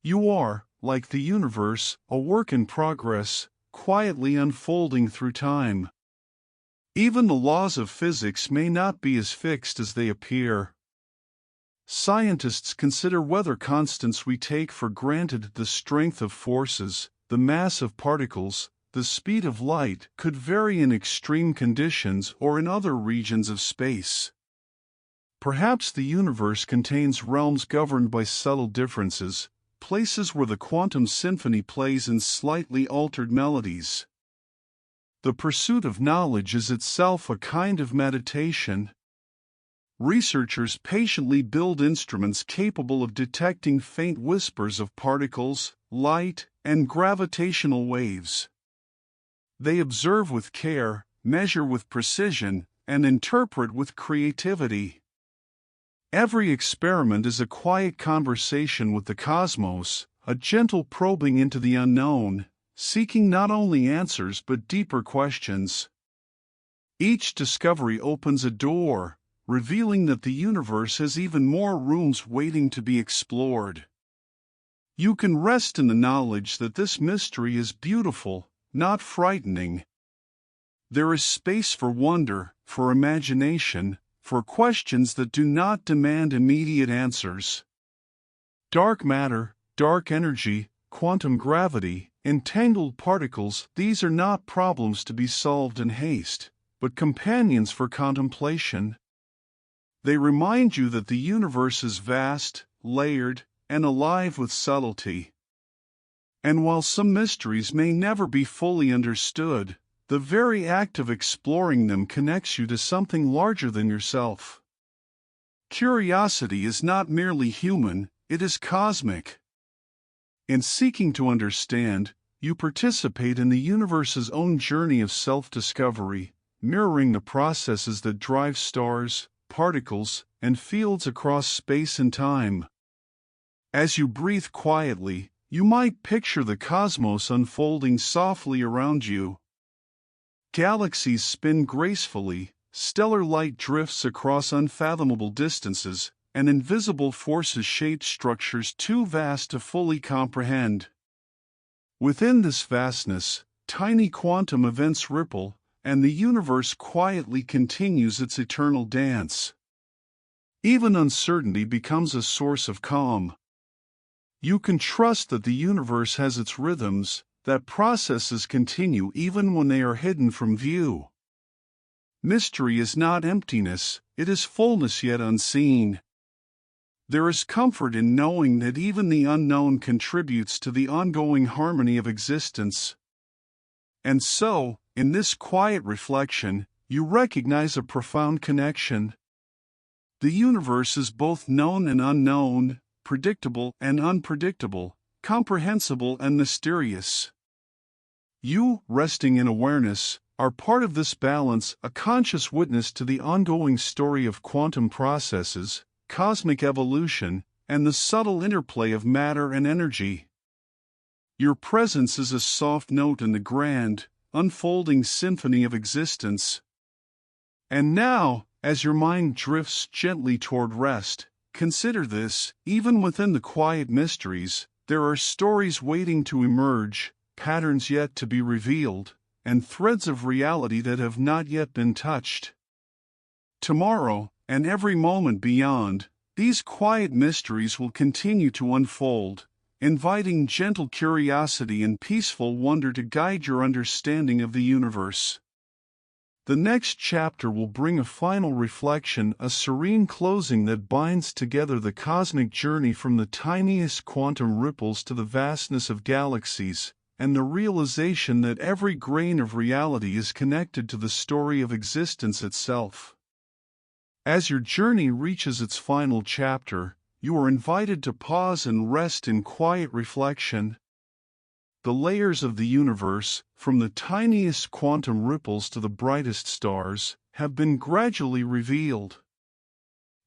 You are, like the universe, a work in progress, quietly unfolding through time. Even the laws of physics may not be as fixed as they appear. Scientists consider weather constants we take for granted. The strength of forces, the mass of particles, the speed of light could vary in extreme conditions or in other regions of space. Perhaps the universe contains realms governed by subtle differences, places where the quantum symphony plays in slightly altered melodies. The pursuit of knowledge is itself a kind of meditation. Researchers patiently build instruments capable of detecting faint whispers of particles, light, and gravitational waves. They observe with care, measure with precision, and interpret with creativity. Every experiment is a quiet conversation with the cosmos, a gentle probing into the unknown, seeking not only answers but deeper questions. Each discovery opens a door, revealing that the universe has even more rooms waiting to be explored. You can rest in the knowledge that this mystery is beautiful, not frightening. There is space for wonder, for imagination, for questions that do not demand immediate answers. Dark matter, dark energy, quantum gravity, entangled particles, these are not problems to be solved in haste, but companions for contemplation. They remind you that the universe is vast, layered, and alive with subtlety. And while some mysteries may never be fully understood, the very act of exploring them connects you to something larger than yourself. Curiosity is not merely human, it is cosmic. In seeking to understand, you participate in the universe's own journey of self-discovery, mirroring the processes that drive stars, particles, and fields across space and time. As you breathe quietly, you might picture the cosmos unfolding softly around you. Galaxies spin gracefully, stellar light drifts across unfathomable distances, and invisible forces shape structures too vast to fully comprehend. Within this vastness, tiny quantum events ripple, and the universe quietly continues its eternal dance. Even uncertainty becomes a source of calm. You can trust that the universe has its rhythms, that processes continue even when they are hidden from view. Mystery is not emptiness, it is fullness yet unseen. There is comfort in knowing that even the unknown contributes to the ongoing harmony of existence. And so, in this quiet reflection, you recognize a profound connection. The universe is both known and unknown, predictable and unpredictable, comprehensible and mysterious. You, resting in awareness, are part of this balance, a conscious witness to the ongoing story of quantum processes, cosmic evolution, and the subtle interplay of matter and energy. Your presence is a soft note in the grand, unfolding symphony of existence. And now, as your mind drifts gently toward rest, consider this: even within the quiet mysteries, there are stories waiting to emerge, patterns yet to be revealed, and threads of reality that have not yet been touched. Tomorrow, and every moment beyond, these quiet mysteries will continue to unfold, inviting gentle curiosity and peaceful wonder to guide your understanding of the universe. The next chapter will bring a final reflection, a serene closing that binds together the cosmic journey from the tiniest quantum ripples to the vastness of galaxies, and the realization that every grain of reality is connected to the story of existence itself. As your journey reaches its final chapter, you are invited to pause and rest in quiet reflection. The layers of the universe, from the tiniest quantum ripples to the brightest stars, have been gradually revealed.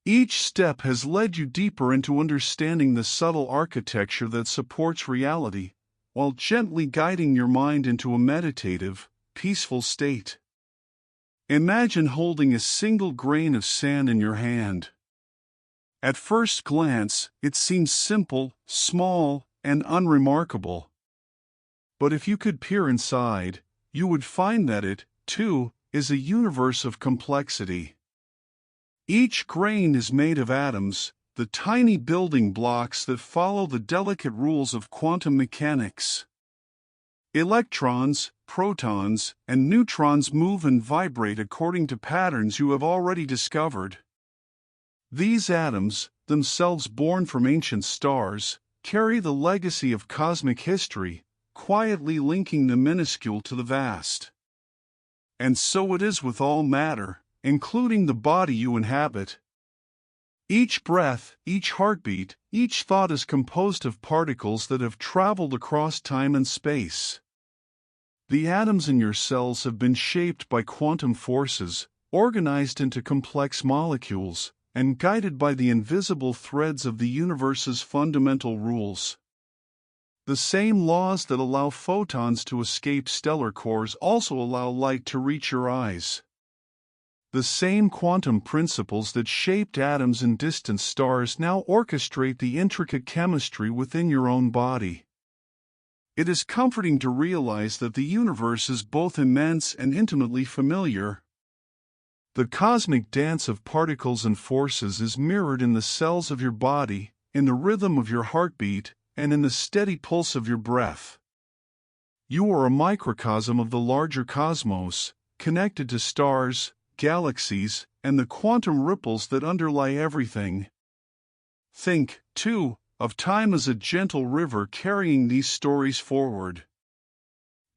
Each step has led you deeper into understanding the subtle architecture that supports reality, while gently guiding your mind into a meditative, peaceful state. Imagine holding a single grain of sand in your hand. At first glance, it seems simple, small, and unremarkable. But if you could peer inside, you would find that it, too, is a universe of complexity. Each grain is made of atoms, the tiny building blocks that follow the delicate rules of quantum mechanics. Electrons, protons, and neutrons move and vibrate according to patterns you have already discovered. These atoms, themselves born from ancient stars, carry the legacy of cosmic history, quietly linking the minuscule to the vast. And so it is with all matter, including the body you inhabit. Each breath, each heartbeat, each thought is composed of particles that have traveled across time and space. The atoms in your cells have been shaped by quantum forces, organized into complex molecules, and guided by the invisible threads of the universe's fundamental rules. The same laws that allow photons to escape stellar cores also allow light to reach your eyes. The same quantum principles that shaped atoms and distant stars now orchestrate the intricate chemistry within your own body. It is comforting to realize that the universe is both immense and intimately familiar. The cosmic dance of particles and forces is mirrored in the cells of your body, in the rhythm of your heartbeat, and in the steady pulse of your breath. You are a microcosm of the larger cosmos, connected to stars, galaxies, and the quantum ripples that underlie everything. Think, too, of time as a gentle river carrying these stories forward.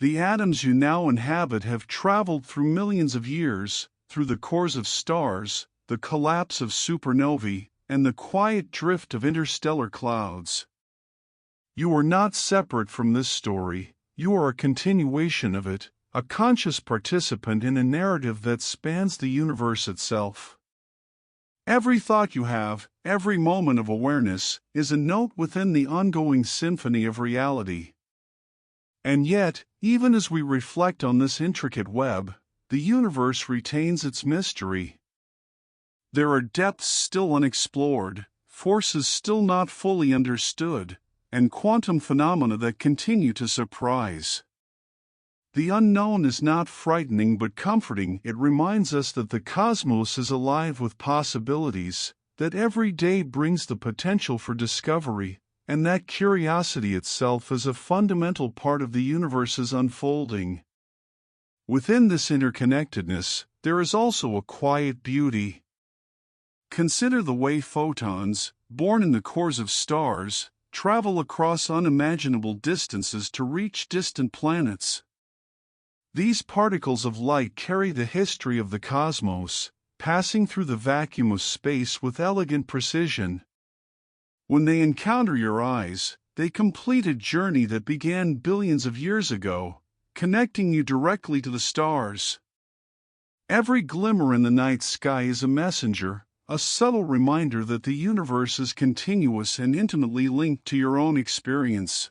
The atoms you now inhabit have traveled through millions of years, through the cores of stars, the collapse of supernovae, and the quiet drift of interstellar clouds. You are not separate from this story, you are a continuation of it, a conscious participant in a narrative that spans the universe itself. Every thought you have, every moment of awareness, is a note within the ongoing symphony of reality. And yet, even as we reflect on this intricate web, the universe retains its mystery. There are depths still unexplored, forces still not fully understood, and quantum phenomena that continue to surprise. The unknown is not frightening but comforting. It reminds us that the cosmos is alive with possibilities, that every day brings the potential for discovery, and that curiosity itself is a fundamental part of the universe's unfolding. Within this interconnectedness, there is also a quiet beauty. Consider the way photons, born in the cores of stars, travel across unimaginable distances to reach distant planets. These particles of light carry the history of the cosmos, passing through the vacuum of space with elegant precision. When they encounter your eyes, they complete a journey that began billions of years ago, connecting you directly to the stars. Every glimmer in the night sky is a messenger, a subtle reminder that the universe is continuous and intimately linked to your own experience.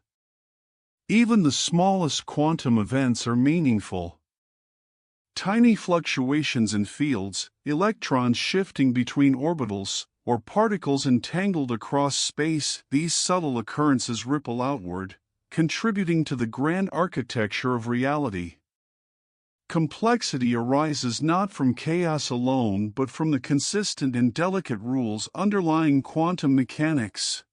Even the smallest quantum events are meaningful. Tiny fluctuations in fields, electrons shifting between orbitals, or particles entangled across space, these subtle occurrences ripple outward, contributing to the grand architecture of reality. Complexity arises not from chaos alone but from the consistent and delicate rules underlying quantum mechanics.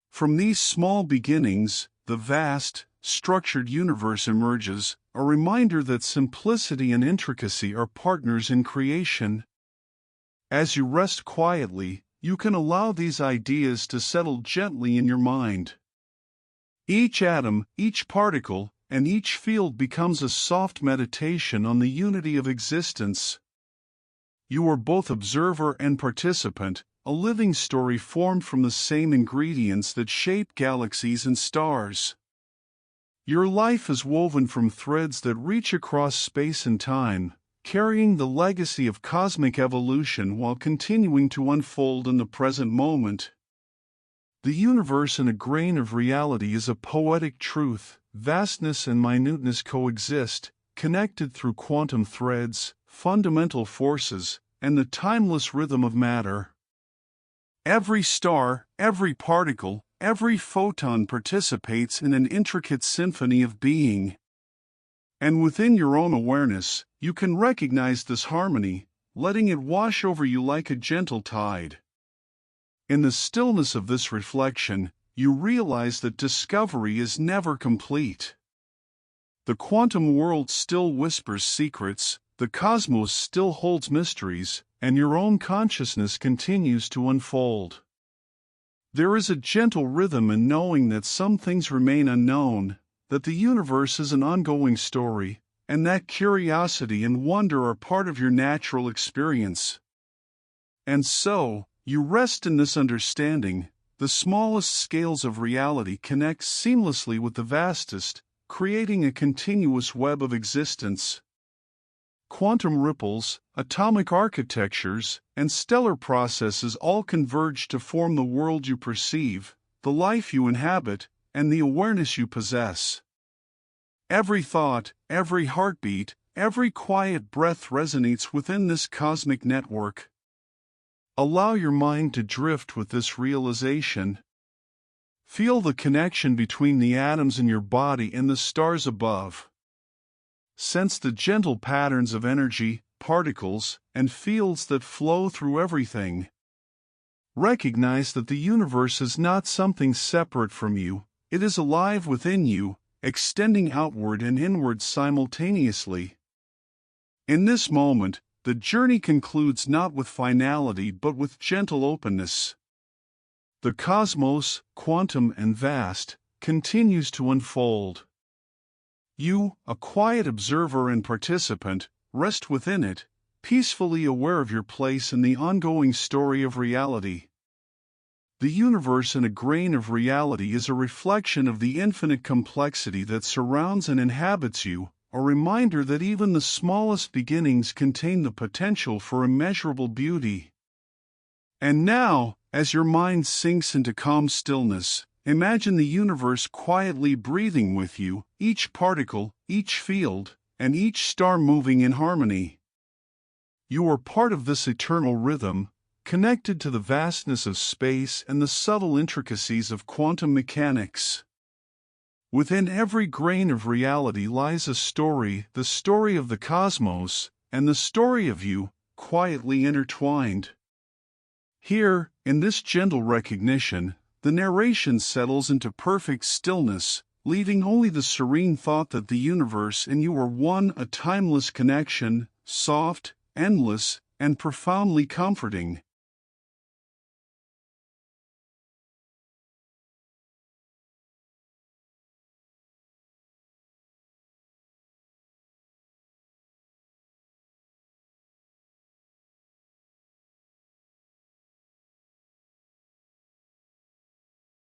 From these small beginnings, the vast, structured universe emerges, a reminder that simplicity and intricacy are partners in creation. As you rest quietly, you can allow these ideas to settle gently in your mind. Each atom, each particle, and each field becomes a soft meditation on the unity of existence. You are both observer and participant, a living story formed from the same ingredients that shape galaxies and stars. Your life is woven from threads that reach across space and time, carrying the legacy of cosmic evolution while continuing to unfold in the present moment. The universe in a grain of reality is a poetic truth. Vastness and minuteness coexist, connected through quantum threads, fundamental forces, and the timeless rhythm of matter. Every star, every particle, every photon participates in an intricate symphony of being. And within your own awareness, you can recognize this harmony, letting it wash over you like a gentle tide. In the stillness of this reflection, you realize that discovery is never complete. The quantum world still whispers secrets, the cosmos still holds mysteries, and your own consciousness continues to unfold. There is a gentle rhythm in knowing that some things remain unknown, that the universe is an ongoing story, and that curiosity and wonder are part of your natural experience. And so, you rest in this understanding. The smallest scales of reality connect seamlessly with the vastest, creating a continuous web of existence. Quantum ripples, atomic architectures, and stellar processes all converge to form the world you perceive, the life you inhabit, and the awareness you possess. Every thought, every heartbeat, Every quiet breath resonates within this cosmic network. Allow your mind to drift with this realization. Feel the connection between the atoms in your body and the stars above. Sense the gentle patterns of energy, particles, and fields that flow through everything. Recognize that the universe is not something separate from you, it is alive within you, extending outward and inward simultaneously. In this moment, the journey concludes not with finality but with gentle openness. The cosmos, quantum and vast, continues to unfold. You, a quiet observer and participant, rest within it, peacefully aware of your place in the ongoing story of reality. The universe in a grain of reality is a reflection of the infinite complexity that surrounds and inhabits you, a reminder that even the smallest beginnings contain the potential for immeasurable beauty. And now, as your mind sinks into calm stillness, imagine the universe quietly breathing with you, each particle, each field, and each star moving in harmony. You are part of this eternal rhythm, connected to the vastness of space and the subtle intricacies of quantum mechanics. Within every grain of reality lies a story, the story of the cosmos, and the story of you, quietly intertwined. Here, in this gentle recognition, the narration settles into perfect stillness, leaving only the serene thought that the universe and you are one, a timeless connection, soft, endless, and profoundly comforting.